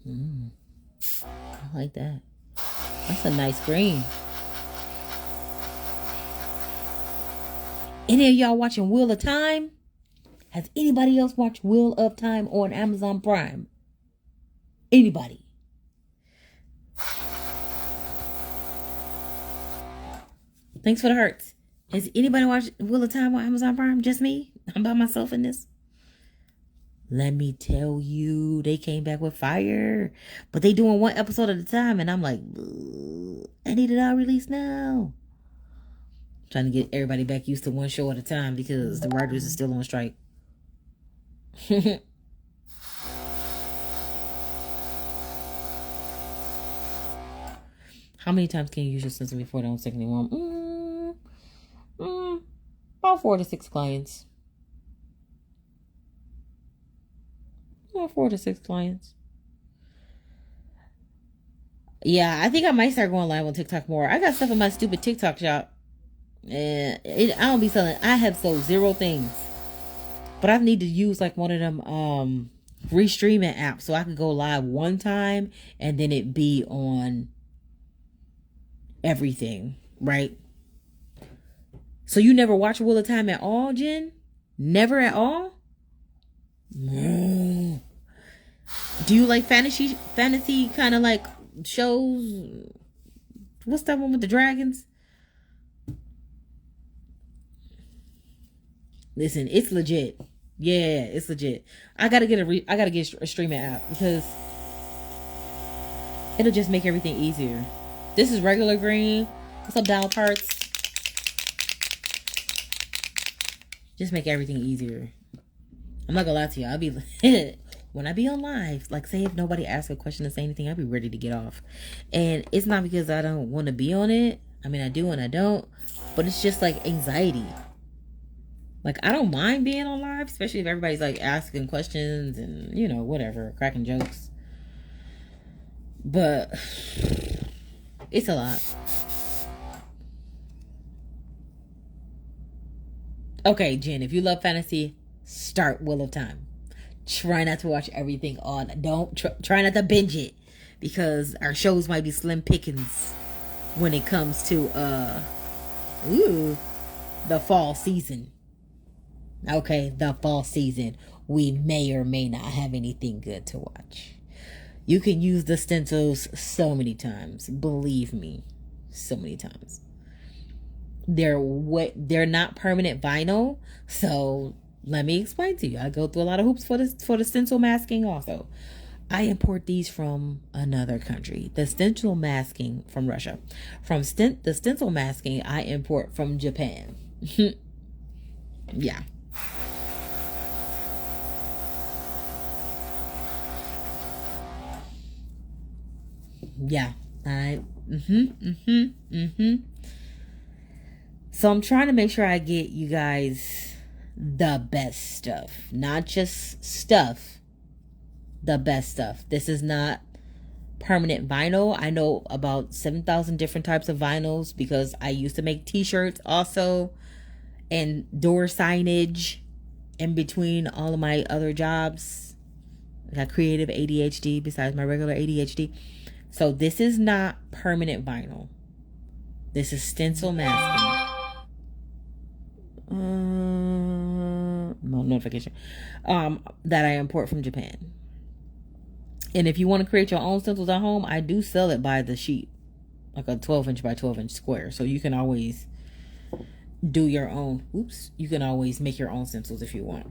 I like that. That's a nice green. Any of y'all watching Wheel of Time? Has anybody else watched Wheel of Time on Amazon Prime? Anybody? Thanks for the hearts. Has anybody watched Wheel of Time on Amazon Prime? Just me? I'm by myself in this. Let me tell you, they came back with fire. But they doing one episode at a time, and I'm like, I need it all released now. I'm trying to get everybody back used to one show at a time because the writers are still on strike. How many times can you use your stencil before they don't stick anymore? About 4 to 6 clients. 4 to 6 clients. Yeah, I think I might start going live on TikTok more. I got stuff in my stupid TikTok shop. And I don't be selling. I have sold 0 things. But I need to use like one of them restreaming apps so I could go live one time and then it be on everything, right? So you never watch Wheel of Time at all, Jen? Never at all? No. Do you like fantasy kind of like shows? What's that one with the dragons? Listen, it's legit. Yeah, it's legit. I gotta get a streaming app because it'll just make everything easier. This is regular green. What's up, dial parts? Just make everything easier. I'm not gonna lie to you. I'll be when I be on live, like say if nobody asks a question or say anything, I'll be ready to get off. And it's not because I don't want to be on it. I mean, I do and I don't. But it's just like anxiety. Like, I don't mind being on live, especially if everybody's like asking questions and, you know, whatever, cracking jokes. But it's a lot. Okay, Jen, if you love fantasy, start Wheel of Time. Try not to watch everything on. Don't try not to binge it, because our shows might be slim pickings when it comes to the fall season. Okay, the fall season. We may or may not have anything good to watch. You can use the stencils so many times. Believe me, so many times. They're not permanent vinyl, so let me explain to you. I go through a lot of hoops for the stencil masking also. I import these from another country. The stencil masking from Russia. The stencil masking I import from Japan. Yeah. Yeah. So I'm trying to make sure I get you guys the best stuff. Not just stuff. The best stuff. This is not permanent vinyl. I know about 7,000 different types of vinyls because I used to make t-shirts also and door signage in between all of my other jobs. I got creative ADHD besides my regular ADHD. So this is not permanent vinyl. This is stencil masking. Notification. That I import from Japan. And if you want to create your own stencils at home, I do sell it by the sheet. Like a 12-inch by 12-inch square. So you can always do your own. You can always make your own stencils if you want.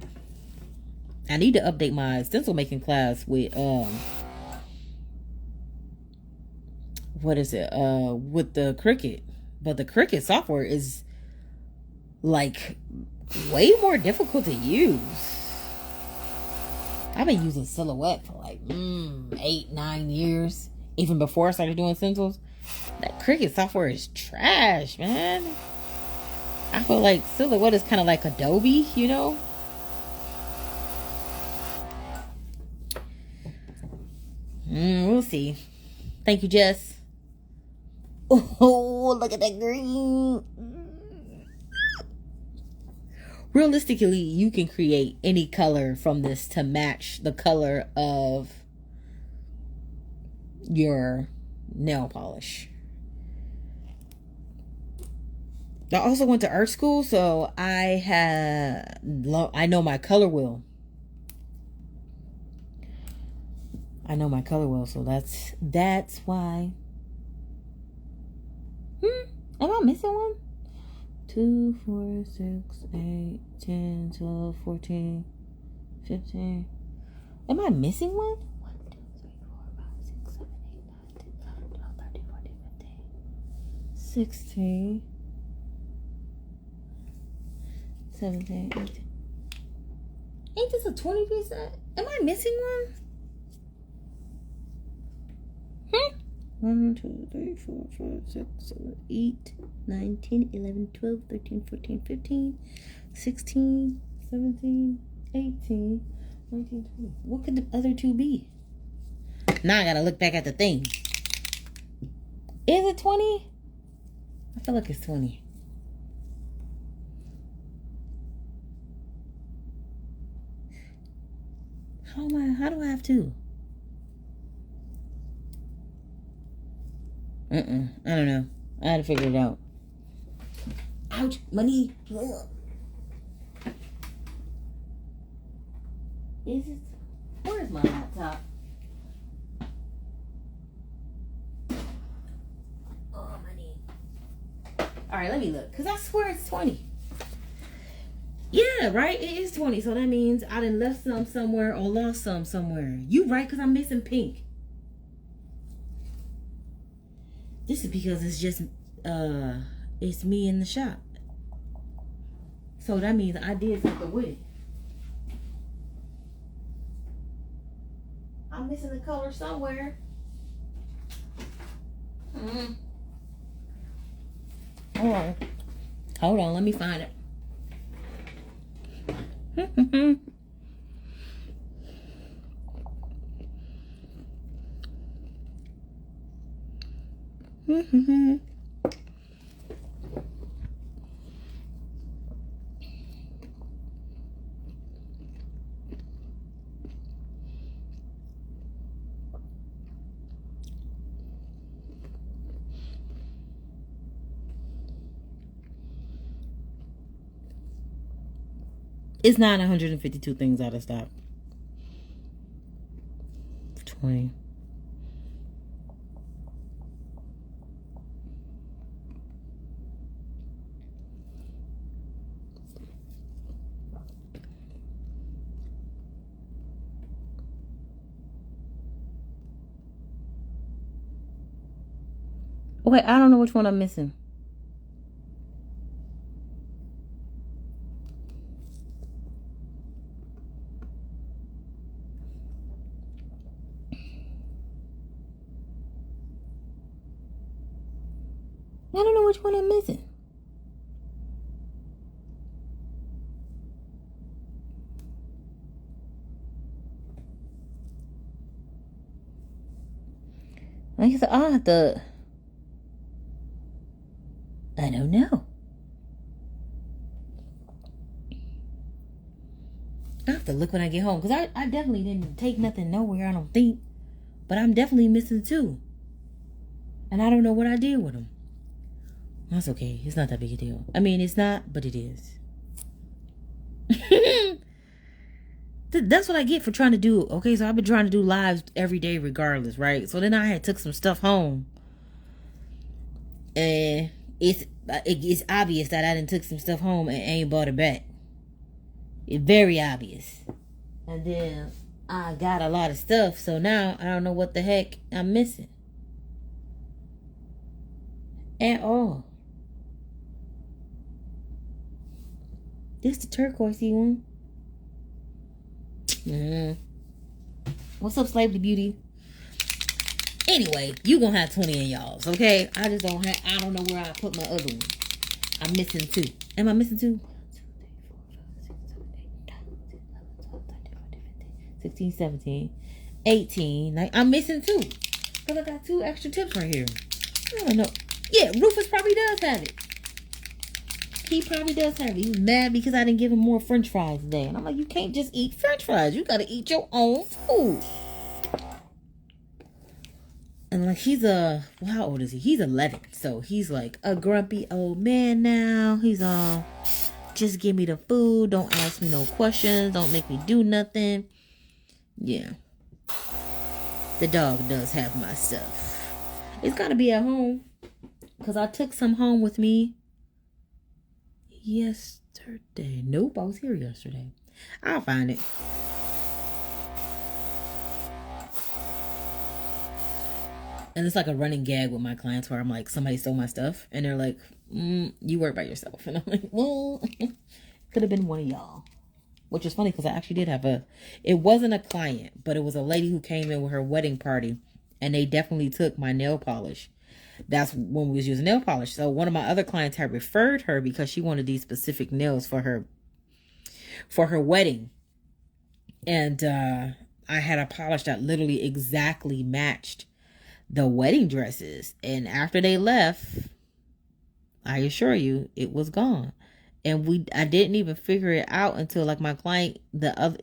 I need to update my stencil making class with what is it? With the Cricut. But the Cricut software is like way more difficult to use. I've been using Silhouette for like 8-9 years. Even before I started doing stencils. That Cricut software is trash, man. I feel like Silhouette is kind of like Adobe, you know? We'll see. Thank you, Jess. Oh, look at that green. Realistically, you can create any color from this to match the color of your nail polish. I also went to art school, so I know my color wheel. I know my color wheel, so that's why. Am I missing one? 2, 4, 6, 8, 10, 12, 14, 15. Am I missing one? 1, 2, 3, 4, 5, 6, 7, 8, 9, 10, 11, 12, 13, 14, 15, 16, 17, 18. Ain't this a 20 piece set? Am I missing one? 1, 2, 3, 4, 5, 6, 7, 8, 9, 10, 11, 12, 13, 14, 15, 16, 17, 18, 19, 20. What could the other two be? Now I gotta look back at the thing. Is it 20? I feel like it's 20. How do I have two? I don't know. I had to figure it out. Ouch, my knee. Ugh. Is it? Where's my laptop? Oh, my knee. All right, let me look. Because I swear it's 20. Yeah, right? It is 20. So that means I done left some somewhere or lost some somewhere. You right, because I'm missing pink. This is because it's just, it's me in the shop. So that means I did something with it. I'm missing the color somewhere. Hold on, let me find it. It's 952 things out of stock. 20. Wait, I don't know which one I'm missing. I don't know which one I'm missing. Like I said, I'll have to... I don't know. I have to look when I get home. Because I definitely didn't take nothing nowhere, I don't think. But I'm definitely missing 2. And I don't know what I did with them. That's okay. It's not that big a deal. I mean, it's not, but it is. That's what I get for trying to do. Okay, so I've been trying to do lives every day regardless, right? So then I had took some stuff home. And it's obvious that I done took some stuff home and ain't bought it back. It's very obvious. And then I got a lot of stuff. So now I don't know what the heck I'm missing. At all. This the turquoisey one. What's up, Slave to Beauty? Anyway, you gonna have 20 in y'all's, okay? I just don't have. I don't know where I put my other one. I'm missing 2. Am I missing 2? 16, 17, 18. I'm missing 2. Because I got 2 extra tips right here. I don't know. Yeah, Rufus probably does have it. He probably does have it. He's mad because I didn't give him more french fries today. And I'm like, you can't just eat french fries. You got to eat your own food. And like, well, how old is he? He's 11. So he's like a grumpy old man now. He's all, just give me the food. Don't ask me no questions. Don't make me do nothing. Yeah. The dog does have my stuff. It's got to be at home. Because I took some home with me yesterday. Nope, I was here yesterday. I'll find it. And it's like a running gag with my clients where I'm like, somebody stole my stuff. And they're like, you work by yourself. And I'm like, well, could have been one of y'all. Which is funny because I actually did have it wasn't a client, but it was a lady who came in with her wedding party. And they definitely took my nail polish. That's when we was using nail polish. So one of my other clients had referred her because she wanted these specific nails for her wedding. And I had a polish that literally exactly matched the wedding dresses. And after they left, I assure you, it was gone. And I didn't even figure it out until like my client,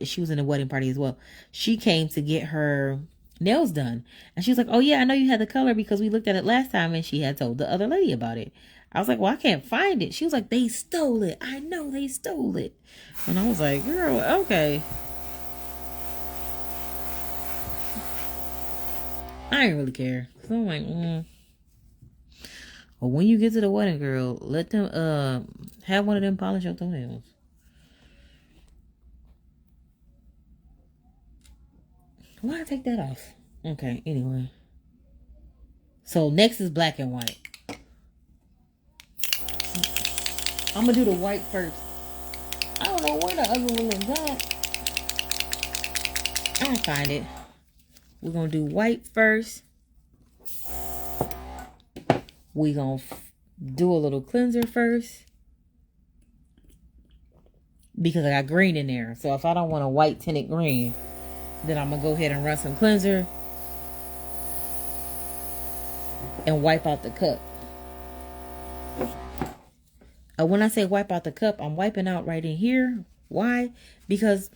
she was in a wedding party as well. She came to get her nails done. And she was like, oh yeah, I know you had the color because we looked at it last time and she had told the other lady about it. I was like, well, I can't find it. She was like, they stole it. I know they stole it. And I was like, girl, okay. I didn't really care. So I'm like, well, when you get to the wedding, girl, let them have one of them polish your toenails. Why did I take that off? Okay, anyway. So next is black and white. I'm gonna do the white first. I don't know where the other one is at. I'll find it. We're gonna do white first. We're gonna do a little cleanser first. Because I got green in there. So if I don't want a white tinted green, then I'm gonna go ahead and run some cleanser and wipe out the cup. When I say wipe out the cup, I'm wiping out right in here. Why? Because,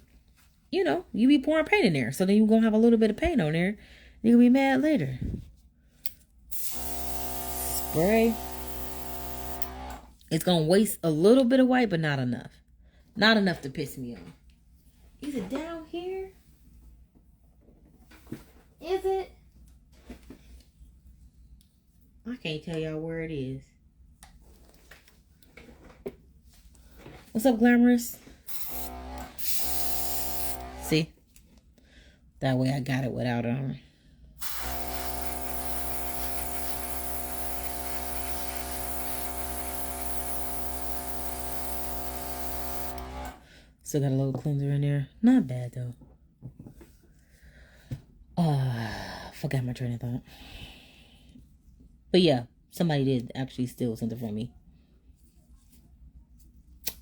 you know, you be pouring paint in there. So then you're going to have a little bit of paint on there. You'll be mad later. Spray. It's going to waste a little bit of white, but not enough. Not enough to piss me off. Is it down here? Is it? I can't tell y'all where it is. What's up, Glamorous? See? That way I got it without Still got a little cleanser in there. Not bad though. Forgot my train of thought. But yeah, somebody did actually steal something from me.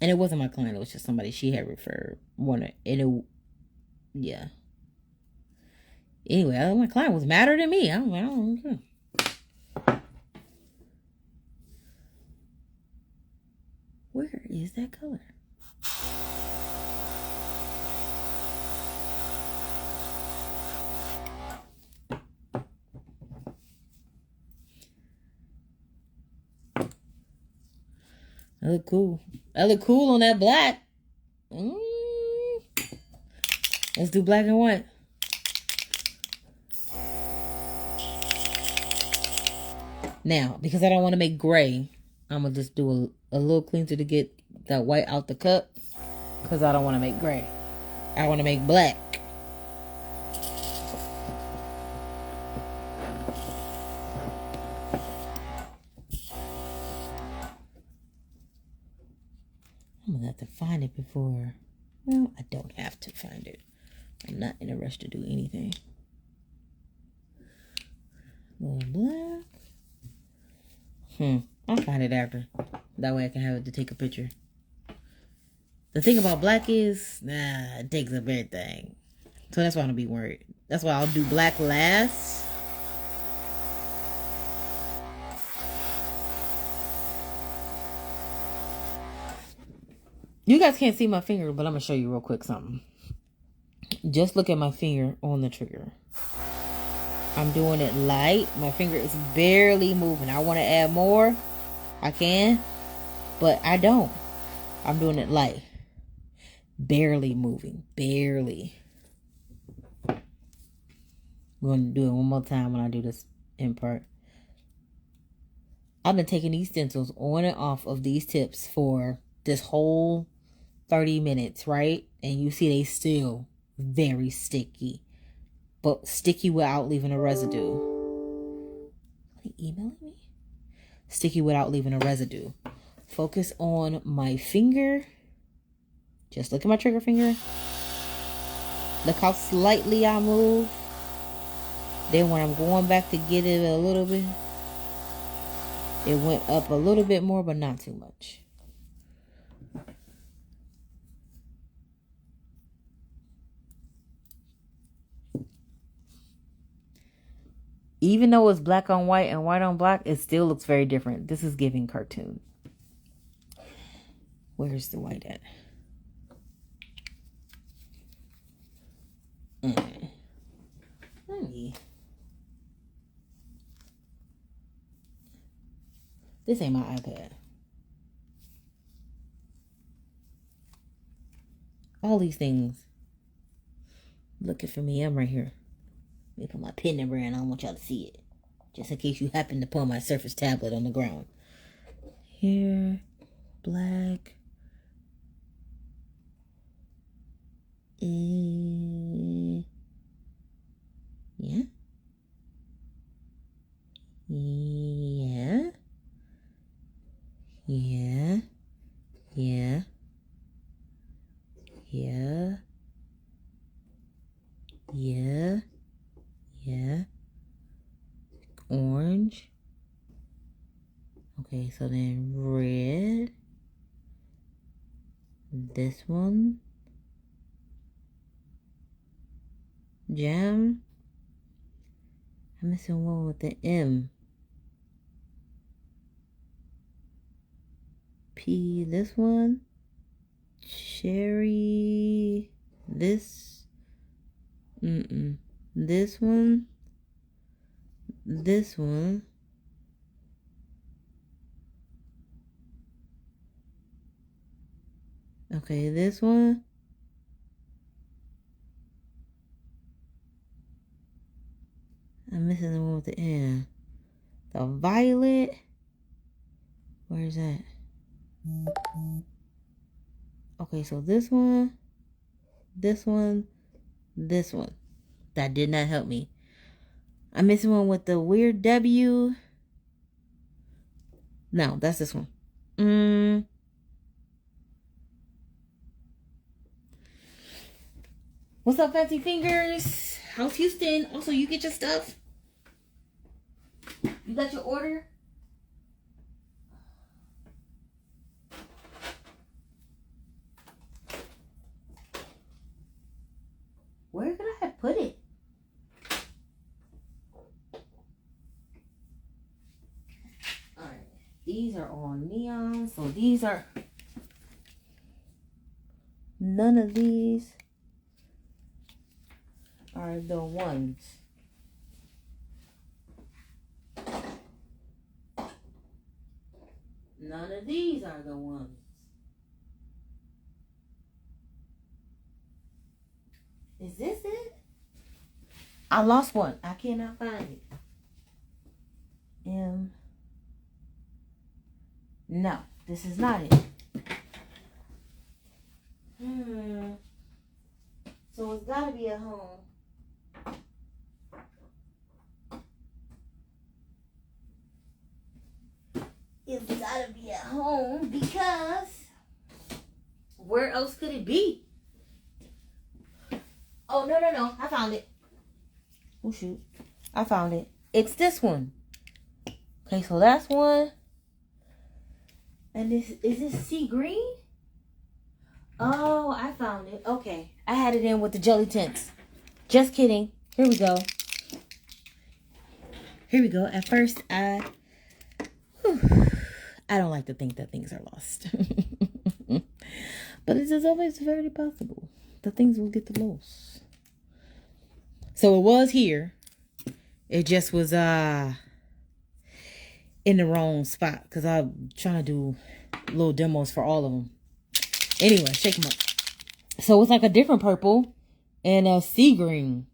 And it wasn't my client, it was just somebody she had referred. Yeah. Anyway, my client was madder than me. I don't know. Where is that color? That look cool. That look cool on that black. Let's do black and white. Now, because I don't want to make gray, I'm going to just do a little cleanser to get that white out the cup. Because I don't want to make gray. I want to make black. I'm going to have to find it before. Well, I don't have to find it. I'm not in a rush to do anything. A little black. I'll find it after. That way I can have it to take a picture. The thing about black is, it takes up everything. So that's why I don't be worried. That's why I'll do black last. You guys can't see my finger, but I'm going to show you real quick something. Just look at my finger on the trigger. I'm doing it light. My finger is barely moving. I want to add more. I can, but I don't. I'm doing it light. Barely moving. Barely. I'm going to do it one more time when I do this in part. I've been taking these stencils on and off of these tips for this whole 30 minutes, right? And you see they still very sticky. But sticky without leaving a residue. Are they emailing me? Sticky without leaving a residue. Focus on my finger. Just look at my trigger finger. Look how slightly I move. Then when I'm going back to get it a little bit, it went up a little bit more, but not too much. Even though it's black on white and white on black, it still looks very different. This is giving cartoon. Where's the white at? This ain't my iPad. All these things. Looking for me. I'm right here. Let me put my pen number in. I don't want y'all to see it. Just in case you happen to pull my Surface tablet on the ground. Here. Black. Yeah. Yeah. Yeah. Orange. Okay, so then red. This one. Jam. I'm missing one with the M. P. This one. Cherry. This. This one. This one. Okay, this one. I'm missing the one with the N. The violet. Where's that? Okay, so this one. This one. This one. That did not help me. I'm missing one with the weird W. No, that's this one. What's up, Fancy Fingers? How's Houston? Also, you get your stuff? You got your order? Where could I put it? Alright. These are all neon. So these are... None of these are the ones. None of these are the ones. Is this it? I lost one. I cannot find it. No, this is not it. So it's gotta be at home. It's gotta be at home because where else could it be? Oh, no. I found it. Oh, shoot. I found it. It's this one. Okay, so that's one. And this, is this sea green? Oh, I found it. Okay. I had it in with the jelly tints. Just kidding. Here we go. At first, I don't like to think that things are lost. But it is always very possible that things will get lost. So it was here. It just was in the wrong spot because I'm trying to do little demos for all of them. Anyway, shake them up. So it's like a different purple and a sea green.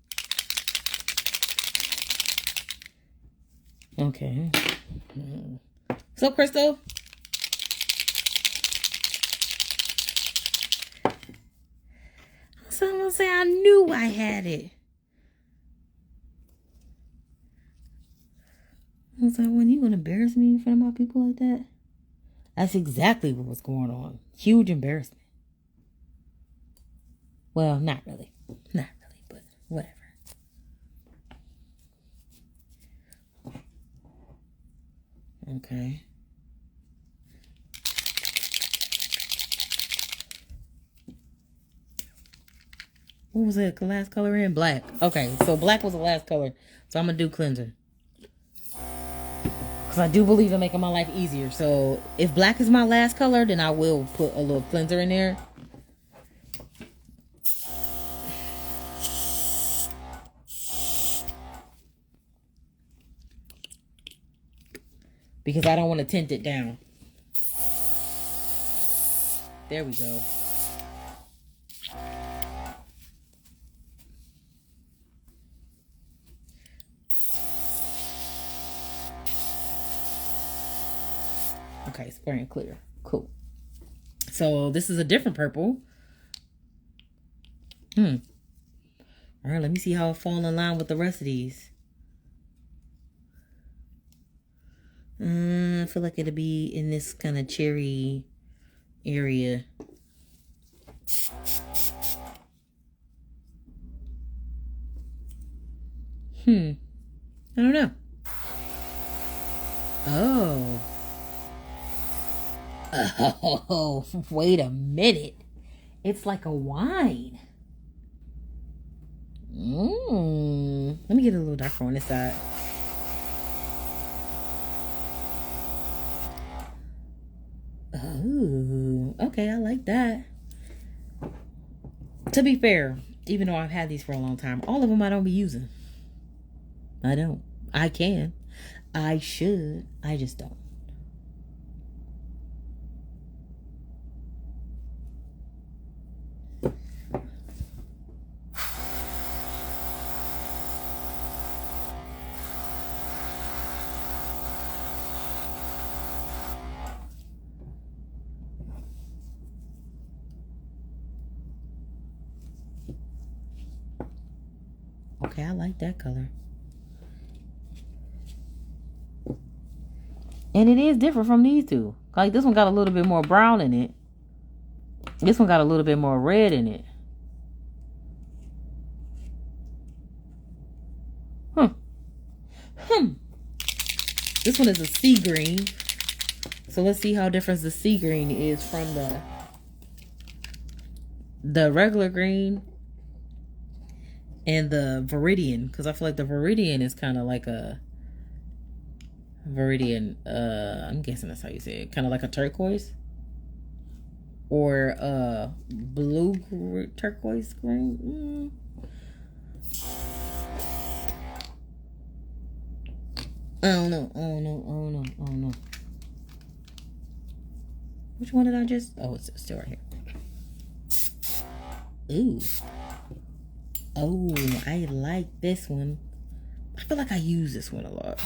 Okay. What's up, Crystal? Someone say I knew I had it. I was like, when you gonna embarrass me in front of my people like that? That's exactly what was going on. Huge embarrassment. Well, not really, but whatever. Okay. What was it? The last color in? Black. Okay, so black was the last color. So I'm going to do cleanser. Because I do believe in making my life easier. So if black is my last color, then I will put a little cleanser in there. Because I don't want to tint it down. There we go. Okay, spraying clear. Cool. So this is a different purple. All right, let me see how it falls in line with the rest of these. I feel like it'll be in this kind of cherry area. I don't know. Oh. Oh, wait a minute. It's like a wine. Let me get a little darker on this side. Oh, okay, I like that. To be fair, even though I've had these for a long time, all of them I don't be using. I don't. I can. I should. I just don't. Okay, I like that color. And it is different from these two. Like this one got a little bit more brown in it. This one got a little bit more red in it. This one is a sea green. So let's see how different the sea green is from the regular green and the Viridian. Because I feel like the Viridian is kind of like a Viridian, I'm guessing that's how you say it. Kind of like a turquoise. Or blue turquoise green. I don't know. Which one did I just? Oh, it's still right here. Ooh. Oh, I like this one. I feel like I use this one a lot.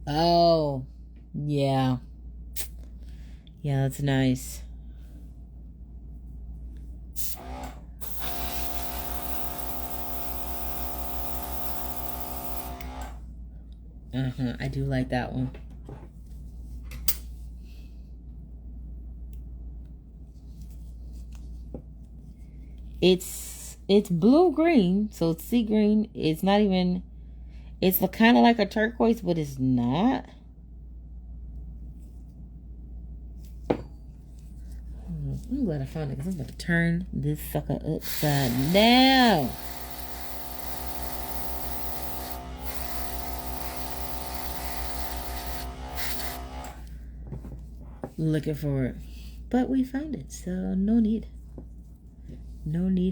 Oh, yeah. Yeah, that's nice. I do like that one. It's blue green, so it's sea green. It's not even, it's kind of like a turquoise, but it's not. I'm glad I found it because I'm about to turn this sucker upside down. Looking for it, but we found it, so no need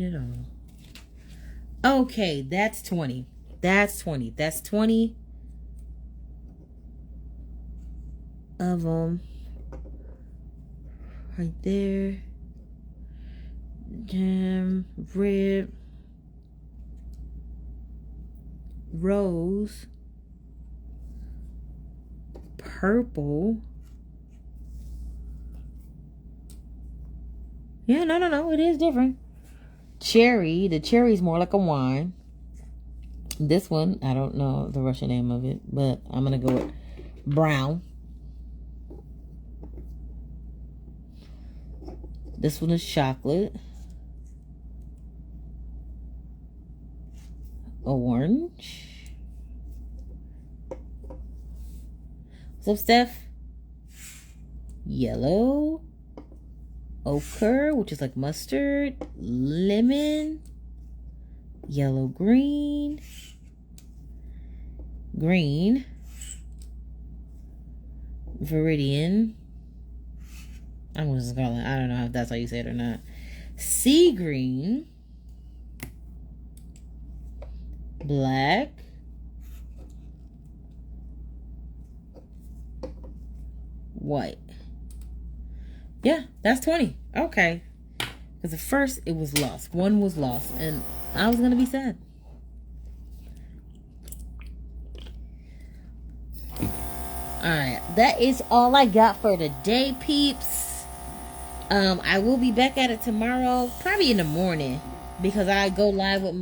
at all. Okay, that's 20 of them right there. Gem, red, rose, purple. Yeah, no, it is different. Cherry. The cherry is more like a wine. This one, I don't know the Russian name of it, but I'm going to go with brown. This one is chocolate. Orange. What's up, Steph? Yellow. Ochre, which is like mustard. Lemon. Yellow green. Green. Viridian. I'm just calling it. I don't know if that's how you say it or not. Sea green. Black. White. Yeah, that's 20. Okay. Because at first it was lost. One was lost. And I was going to be sad. Alright. That is all I got for today, peeps. I will be back at it tomorrow. Probably in the morning. Because I go live with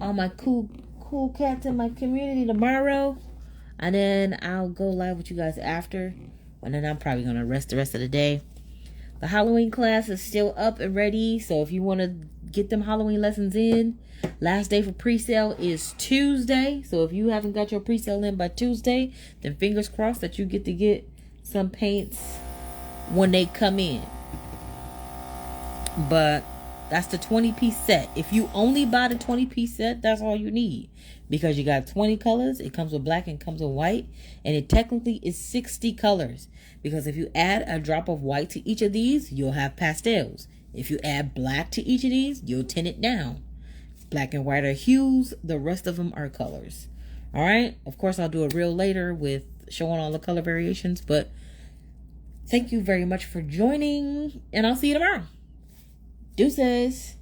all my cool cats in my community tomorrow. And then I'll go live with you guys after. And then I'm probably going to rest the rest of the day. The Halloween class is still up and ready. So if you want to get them Halloween lessons in, last day for pre-sale is Tuesday. So if you haven't got your pre-sale in by Tuesday, then fingers crossed that you get some paints when they come in. But that's the 20-piece set. If you only buy the 20-piece set, that's all you need. Because you got 20 colors. It comes with black and comes with white. And it technically is 60 colors. Because if you add a drop of white to each of these, you'll have pastels. If you add black to each of these, you'll tint it down. Black and white are hues. The rest of them are colors. Alright? Of course, I'll do a reel later with showing all the color variations. But thank you very much for joining. And I'll see you tomorrow. Deuces.